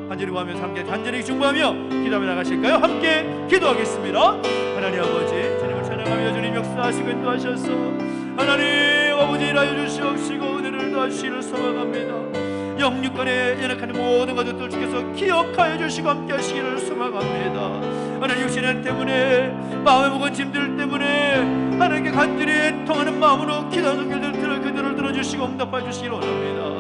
간절히 구하면서 함께 간절히 중보하며 기도하며 나가실까요? 함께 기도하겠습니다. 하나님 아버지, 주님을 찬양하며 주님 역사하시고 인도하셔서 하나님 아버지 일하여 주시옵시고 은혜를 더하시기를 소망합니다. 영육간에 연약한 모든 것들 주께서 기억하여 주시고 함께 하시기를 소망합니다. 하나님, 육신의 때문에 마음의 무거운 짐들 때문에 하나님께 간절히 통하는 마음으로 기도하는 성결들 그들을 들어주시고 응답하여 주시기를 원합니다.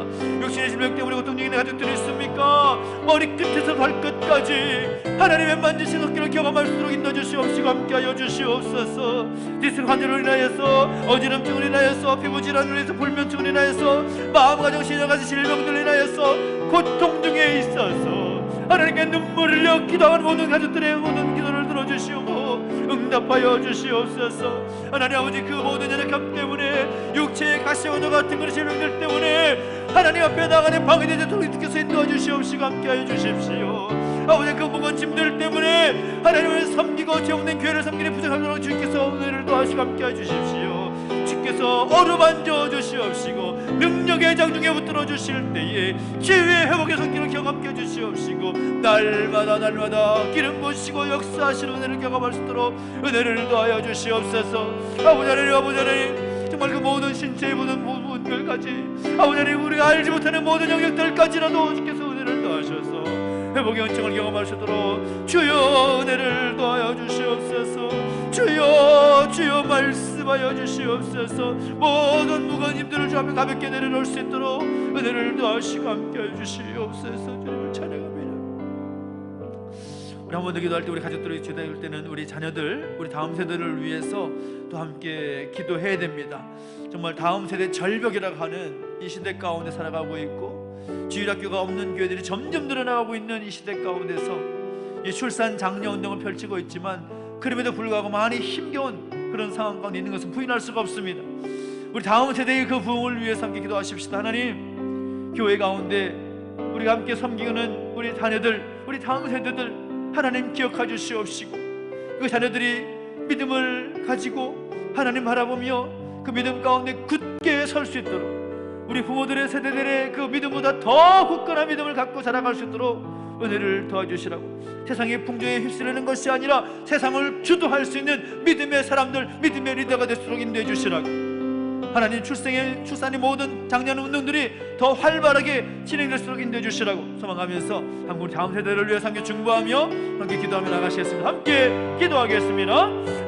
육신의 질병 때문에 고통적인 가족들이 있습니까? 머리끝에서 발끝까지 하나님의 만지신 손길을 경험할 수 있도록 인도주시옵시고 함께하여 주시옵소서. 디스 관절을 인하여서, 어지럼증을 인하여서, 피부질환을 인해서, 불면증을 인하여서, 마음과 정신 여러 가지 질병들을 인하여서 고통 중에 있어서 하나님께 눈물을 흘려 기도하는 모든 가족들의 모든 기도를 들어주시고 응답하여 주시옵소서. 하나님 아버지, 그 모든 연약함 때문에 육체의 가시와 같은 그런 질병들 때문에 하나님 앞에 나가는 방해되지 않도록 주께서 인도해 주시옵시고 함께하여 주십시오. 아버지, 그 무거운 짐들 때문에 하나님을 섬기고 죄 없는 교회를 섬기는 부족하도록 주께서 은혜를 더하시고 함께하여 주십시오. 주께서 어루만져 주시옵시고 능력의 장중에 붙들어 주실 때에 치유의 회복의 손길을 경험케 해주시옵시고 날마다 기름 부으시고 역사하시는 은혜를 경험할 수 있도록 은혜를 더하여 주시옵소서. 아버지 하나님, 정말 그 모든 신체의 모든 부분들까지 아버지 하나님, 우리가 알지 못하는 모든 영역들까지라도 주께서 은혜를 더하셔서 회복의 은총을 경험할 수 있도록 주여 은혜를 더하여 주시옵소서. 주여 말씀하여 주시옵소서. 모든 무거운 힘들을 주 앞에 가볍게 내려놓을 수 있도록 은혜를 더하시고 함께해 주시옵소서. 주님을 찬양합니다. 우리 한 번 더 기도할 때, 우리 가족들이 기도할 때는 우리 자녀들, 우리 다음 세대를 위해서 또 함께 기도해야 됩니다. 정말 다음 세대 절벽이라고 하는 이 시대 가운데 살아가고 있고, 주일학교가 없는 교회들이 점점 늘어나고 있는 이 시대 가운데서 이 출산 장려 운동을 펼치고 있지만, 그럼에도 불구하고 많이 힘겨운 그런 상황 가운데 있는 것은 부인할 수가 없습니다. 우리 다음 세대의 그 부흥을 위해서 함께 기도하십시다. 하나님, 교회 가운데 우리가 함께 섬기는 우리 자녀들, 우리 다음 세대들 하나님 기억해 주시옵시고, 그 자녀들이 믿음을 가지고 하나님 바라보며 그 믿음 가운데 굳게 설 수 있도록, 우리 부모들의 세대들의 그 믿음보다 더 굳건한 믿음을 갖고 자라갈 수 있도록 은혜를 도와주시라고. 세상의 풍조에 휩쓸리는 것이 아니라 세상을 주도할 수 있는 믿음의 사람들, 믿음의 리더가 될수록 인도해 주시라고. 하나님, 출산의 모든 장년 운동들이 더 활발하게 진행될수록 인도해 주시라고 소망하면서 한국 다음 세대를 위해서 함께 중보하며 함께 기도하며 나가시겠습니다. 함께 기도하겠습니다.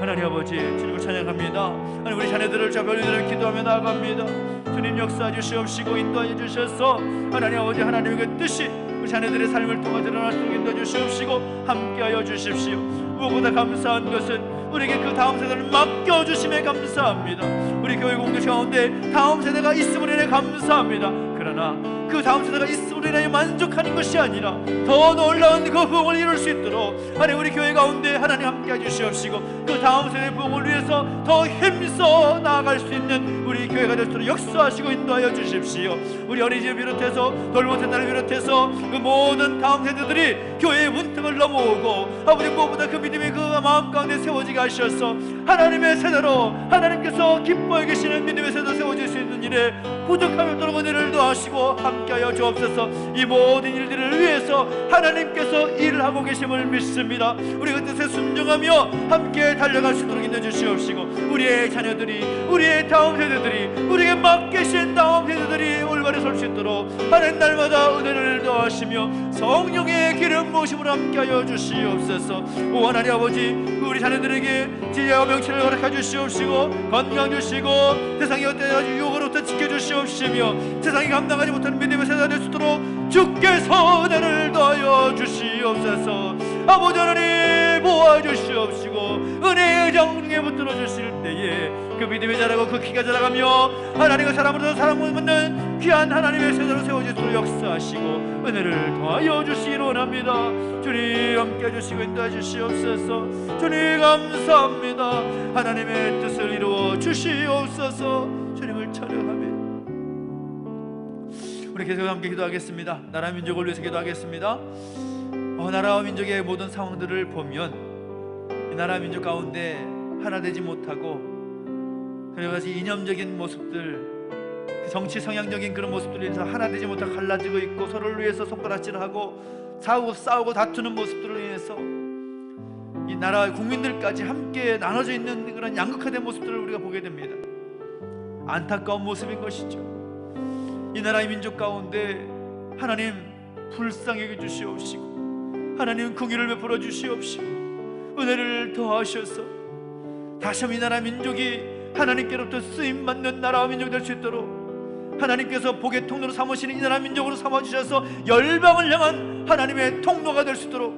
하나님 아버지, 주님을 찬양합니다. 하나님, 우리 자녀들을 별들을 기도하며 나아갑니다. 주님 역사해 주시옵시고 인도해 주셔서 하나님 아버지, 하나님의 그 뜻이 우리 자녀들의 삶을 통해 드러나도록 인도해 주시옵시고 함께하여 주십시오. 무엇보다 감사한 것은 우리에게 그 다음 세대를 맡겨주심에 감사합니다. 우리 교회 공동체 가운데 다음 세대가 있음으로 인해 감사합니다. 그러나 그 다음 세대가 있음으로 인해 만족하는 것이 아니라 더 놀라운 그 부흥을 이룰 수 있도록 하나님, 우리 교회 가운데 하나님 함께 해주시옵시고 그 다음 세대의 부흥을 위해서 더 힘써 나아갈 수 있는 우리 교회가 될수록 역사하시고 인도하여 주십시오. 우리 어린이집을 비롯해서 돌봄 센터를 비롯해서 그 모든 다음 세대들이 교회의 문턱을 넘어오고 아버지, 무엇보다 그 믿음의 그 마음 가운데 세워지게 하셔서 하나님의 세대로 하나님께서 기뻐해 계시는 믿음의 세대로 세워질 수 있는 일에 부족함이 없도록 은혜를 더하시고 함께하여 주옵소서. 이 모든 일들을 위해서 하나님께서 일을 하고 계심을 믿습니다. 우리 그 뜻에 순종하며 함께 달려갈 수 있도록 인도해 주시옵시고, 우리의 자녀들이, 우리의 다음 세대들이, 우리에게 맡기신 다음 세대들이 올바르게 설 수 있도록 하나님 날마다 은혜를 더하시며 성령의 기름 부으심으로 함께하여 주시옵소서. 오 하나님 아버지, 우리 자녀들에게 지혜와 명철을 허락해 주시옵시고 건강 주시고 세상의 어떤 유혹으로부터 지켜주시옵시며 세상이 감당하지 못하는 믿음의 세대가 될 수 있도록 주께서 은혜를 더하여 주시옵소서. 아버지 하나님 보아주시옵시고 은혜의 장중에 붙들어 주실 때에 그 믿음이 자라고 그 키가 자라가며 하나님과 사람으로서 사랑을 묻는 귀한 하나님의 세대로 세워지도록 역사하시고 은혜를 더하여 주시기를 원합니다. 주님 함께 해주시고 인도해 주시옵소서. 주님 감사합니다. 하나님의 뜻을 이루어 주시옵소서. 주님을 찬양합니다. 우리 계속 함께 기도하겠습니다. 나라 민족을 위해서 기도하겠습니다. 나라와 민족의 모든 상황들을 보면 이 나라 민족 가운데 하나 되지 못하고 여러 가지 이념적인 모습들, 정치 성향적인 그런 모습들로 인해서 하나 되지 못하고 갈라지고 있고 서로를 위해서 손가락질하고 싸우고 다투는 모습들로 인해서 이 나라 국민들까지 함께 나눠져 있는 그런 양극화된 모습들을 우리가 보게 됩니다. 안타까운 모습인 것이죠. 이 나라의 민족 가운데 하나님 불쌍히 여겨 주시옵시고 하나님 긍휼을 베풀어 주시옵시고 은혜를 더하셔서 다시 한번 이 나라 민족이 하나님께로부터 쓰임받는 나라와 민족이 될 수 있도록 하나님께서 복의 통로로 삼으시는 이 나라 민족으로 삼아주셔서 열방을 향한 하나님의 통로가 될 수 있도록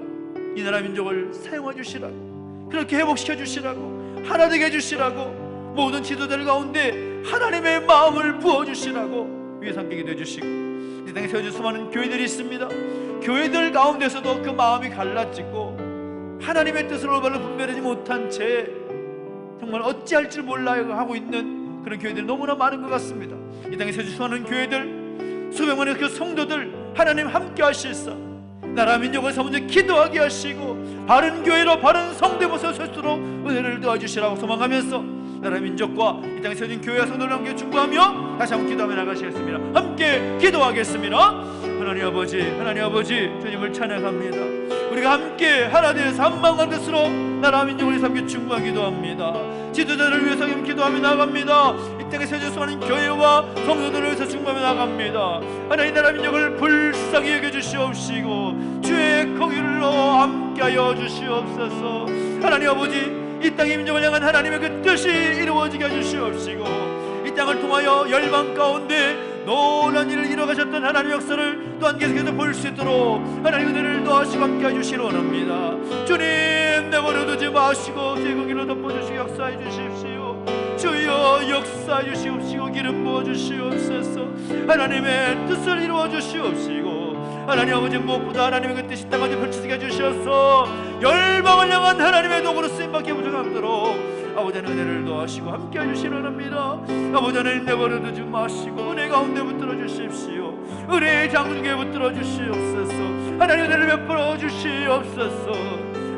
이 나라 민족을 사용해 주시라고, 그렇게 회복시켜 주시라고, 하나 되게 해주시라고, 모든 지도자들 가운데 하나님의 마음을 부어주시라고 위에서 함께 기도해 주시고, 이 땅에 세워진 수많은 교회들이 있습니다. 교회들 가운데서도 그 마음이 갈라지고 하나님의 뜻을 올바로 분별하지 못한 채 정말 어찌할 줄 몰라요 하고 있는 그런 교회들이 너무나 많은 것 같습니다. 이 땅에 세워진 수많은 교회들, 수백만의 그 성도들 하나님 함께 하실사 나라 민족을 먼저 기도하게 하시고 바른 교회로 바른 성도의 모습을 설 수 있도록 은혜를 도와주시라고 소망하면서 나라 민족과 이 땅에 세워진 교회와 성도를 함께 중보하며 다시 한번 기도하며 나가시겠습니다. 함께 기도하겠습니다. 하나님 아버지 주님을 찬양합니다. 우리가 함께 하나 되어서 한마음한 뜻으로 나라 민족을 위해서 함께 중보하며 기도합니다. 지도자를 위해서 기도하며 나갑니다. 이 땅에 세워진 수많은 교회와 성도들을 위해서 중보하며 나갑니다. 하나님 나라 민족을 불쌍히 여겨주시옵시고 주의 긍휼로 함께하여 주시옵소서. 하나님 아버지 이 땅의 민족을 향한 하나님의 그 뜻이 이루어지게 해주시옵시고 이 땅을 통하여 열방 가운데 놀라운 일을 이뤄가셨던 하나님의 역사를 또한 계속해서 볼 수 있도록 하나님 은혜를 더하시고 함께 해주시기 원합니다. 주님 내버려두지 마시고 제 긍휼로 덮어주시고 역사해 주십시오. 주여 역사해 주시옵시고 기름 부어주시옵소서. 하나님의 뜻을 이루어 주시옵시고 하나님 아버지 무엇보다 하나님의 그 뜻이 땅까지 펼쳐지게 해주셔서 열방을 향한 하나님의 도구로 쓰임받게 부족하도록 아버지 하나님 은혜를 더하시고 함께 해주시기 원합니다. 아버지 하나님 내버려두지 마시고 은혜 가운데 붙들어 주십시오. 은혜의 장중에 붙들어 주시옵소서. 하나님 은혜를 베풀어 주시옵소서.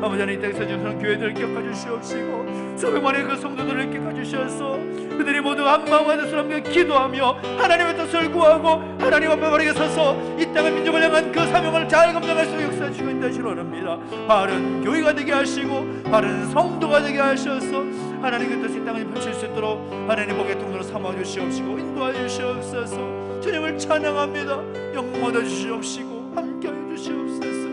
아버지 하나님 이 땅에서 주시는 교회들을 격하 주시옵시고 수백만의 그 성도들을 격하 주셔서 그들이 모두 한마음과 뜻으로 함께 기도하며 하나님의 뜻을 구하고 하나님 앞에 바르게 서서 이 땅의 민족을 향한 그 사명을 잘 감당할 수 있게 역사해 주시고 있다시기 원합니다. 바른 교회가 되게 하시고 바른 성도가 되게 하셔서 하나님 그 뜻이 이 땅을 펼칠 수 있도록 하나님 복의 통로로 삼아 주시옵시고 인도하여 주시옵소서. 주님을 찬양합니다. 영광 얻어 주시옵시고 함께하여 주시옵소서.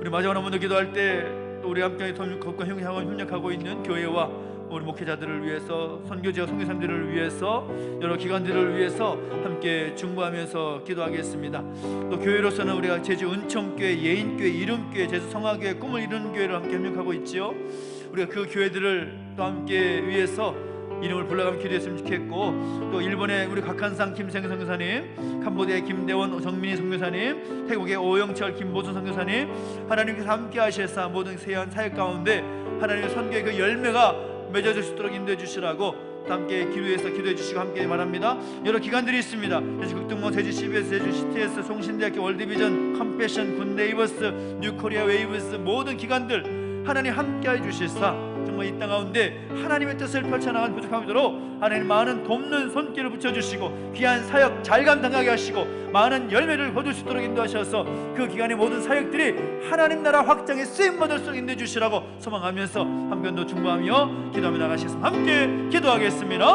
우리 마지막으로 한번 더 기도할 때 또 우리 함께 걷고 협력하고 있는 교회와 우리 목회자들을 위해서 선교지와 선교사님들을 위해서 여러 기관들을 위해서 함께 중보하면서 기도하겠습니다. 또 교회로서는 우리가 제주 은총교회, 예인교회, 이름교회, 제주 성화교회, 꿈을 이루는 교회를 함께 협력하고 있지요. 우리가 그 교회들을 또 함께 위해서 이름을 불러가며 기도했으면 좋겠고 또 일본의 우리 각한상 김생 선교사님, 캄보디아의 김대원 정민희 선교사님, 태국의 오영철 김보순 선교사님 하나님께서 함께 하셔서 모든 세한 사역 가운데 하나님의 선교의 그 열매가 맺어질 수 있도록 인도해 주시라고 함께 기도해서 기도해 주시고 함께 말합니다. 여러 기관들이 있습니다. 제주 극동모, 제주 CBS, 제주 CTS, 송신대학교, 월드비전, 컴패션, 굿네이버스, 뉴코리아 웨이브스 모든 기관들 하나님 함께해 주실사 정말 이 땅 가운데 하나님의 뜻을 펼쳐나가는 부족함이도록 하나님 많은 돕는 손길을 붙여주시고 귀한 사역 잘 감당하게 하시고 많은 열매를 거둘 수 있도록 인도하셔서 그 기간의 모든 사역들이 하나님 나라 확장에 쓰임받을 수 있도록 인도해 주시라고 소망하면서 한 번 더 중보하며 기도하며 나가시겠습니다. 함께 기도하겠습니다.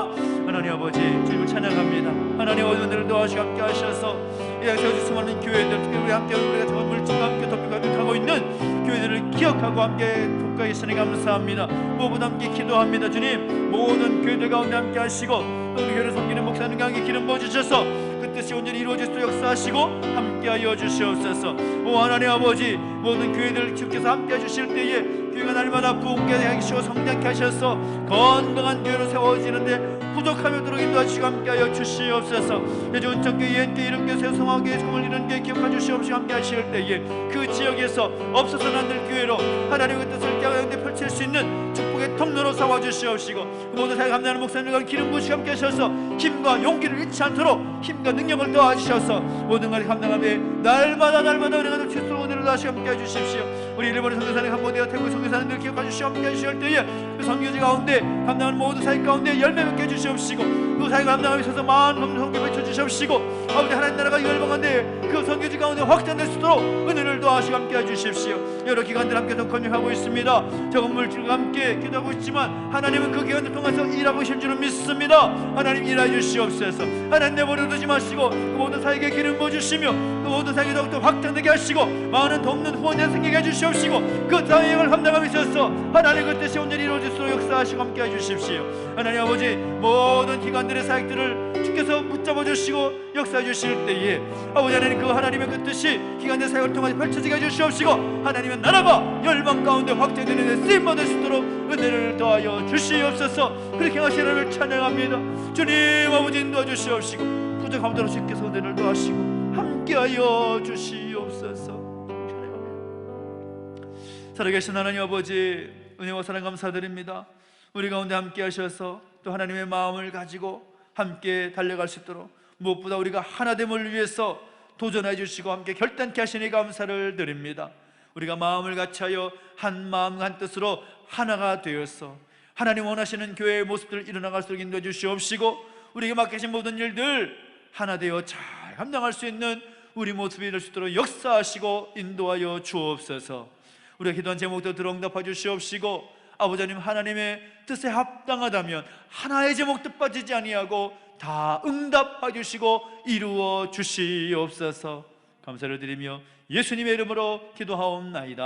하나님 아버지 주님을 찬양합니다. 하나님 은혜를 도와주시고 함께 하셔서 이 땅에 세워진 수많은 교회들 특히 우리 함께 우리가 정말 물질과 함께 덮여가고 있는 교회들을 기억하고 함께 돕고 있으니 감사합니다. 무엇보다 함께 기도합니다. 주님 모든 교회들 가운데 함께 하시고 또 우리 교회를 섬기는 목사님 강에 기름 부어주셔서 그 뜻이 온전히 이루어질 수 있도록 역사하시고 함께하여 주시옵소서. 오 하나님 아버지, 모든 교회들 주께서 함께해 주실 때에 교회가 날마다 부흥케 하시고 성장케 하셔서 건강한 교회로 세워지는데 부족함이 없도록 인도하시고 함께하여 주시옵소서. 예전 온천교회, 예언교회, 이름교회, 세성화교회, 성을 이루는 교회 기억하 주시옵시고 함께 하실 때에 그 지역에서 없어서는 안 될 교회로 하나님의 뜻을 가운데 펼칠 수 있는 축복의 통로로 삼아 주시옵시고 그 모든 사역 감당하는 목사님과 기름 부으시고 함께 하셔서 힘과 용기를 잃지 않도록 힘과 능력을 도와주셔서 모든 것을 감당하며 날마다 은혜가 넘치도록 오늘을 다시 함께 해주십시오. 우리 일본의 선교사님 한번되어 태국의 선교사님들 기억해 주시고 함께 해주실 때에 그 선교지 가운데 감당하는 모든 사역 가운데 열매 맺게 해주시옵시고 그 사역을 감당하고 있어서 많은 선교 펼쳐주시옵시고 아버지 하나님 나라가 열방한데 그 선교지 가운데 확장될 수 있도록 은혜를 도와주시고 함께 해주십시오. 여러 기관들 함께 동참하고 있습니다. 적은 물질과 함께 기도하고 있지만 하나님은 그 기관들 통해서 일하고 계신 줄은 믿습니다. 하나님 일하여 주시옵소서. 하나님 내버려 두지 마시고 그 모든 사역에 기름 부어주시며 그 모든 사역이 더욱더 확장되게 하시고 많은 돕는 후원자 생기게 해주시옵시고 그 사역을 감당하고 있어서 하나님 그 뜻이 온전히 이루어질 수 있도록 역사하시고 함께 해주십시오. 하나님 아버지, 모든 기관들의 사역들을 주께서 붙잡아 주시고 역사해 주실 때에 아버지 하나님 그 하나님의 그 뜻이 기관의 사역을 통해 펼쳐지게 해주시옵시고 하나님의 나라가 열방 가운데 확장되는 데 쓰임받을 수 있도록 은혜를 더하여 주시옵소서. 그렇게 하시는 찬양합니다. 주님 아버지 인도해 주시옵시고 부족함대로 주께서 은혜를 더하시고 함께하여 주시옵소서. 살아계신 하나님 아버지, 은혜와 사랑 감사드립니다. 우리 가운데 함께 하셔서 또 하나님의 마음을 가지고 함께 달려갈 수 있도록 무엇보다 우리가 하나됨을 위해서 도전해 주시고 함께 결단케 하시니 감사를 드립니다. 우리가 마음을 같이하여 한 마음 한 뜻으로 하나가 되어서 하나님 원하시는 교회의 모습들을 이뤄나갈 수 있도록 인도해 주시옵시고 우리에게 맡기신 모든 일들 하나 되어 잘 감당할 수 있는 우리 모습이 될 수 있도록 역사하시고 인도하여 주옵소서. 우리가 기도한 제목도 들어응답해 주시옵시고 아버지 하나님, 하나님의 뜻에 합당하다면 하나의 제목도 빠지지 아니하고 다 응답해 주시고 이루어 주시옵소서. 감사를 드리며 예수님의 이름으로 기도하옵나이다.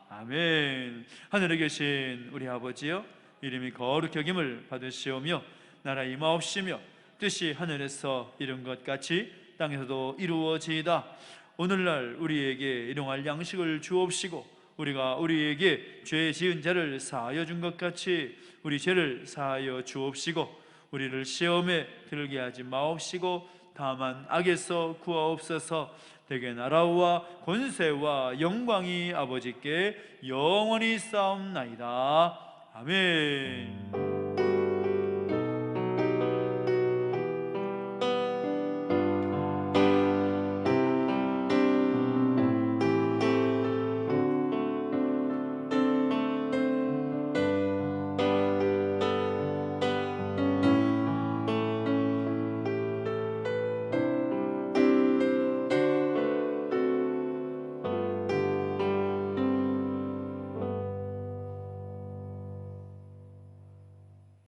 아멘. 하늘에 계신 우리 아버지여, 이름이 거룩히 여김을 받으시오며 나라 임하옵시며 뜻이 하늘에서 이룬 것 같이 땅에서도 이루어지이다. 오늘날 우리에게 일용할 양식을 주옵시고 우리가 우리에게 죄 지은 자를 사하여 준 것 같이 우리 죄를 사하여 주옵시고 우리를 시험에 들게 하지 마옵시고 다만 악에서 구하옵소서. 대개 나라와 권세와 영광이 아버지께 영원히 쌓옵나이다. 아멘.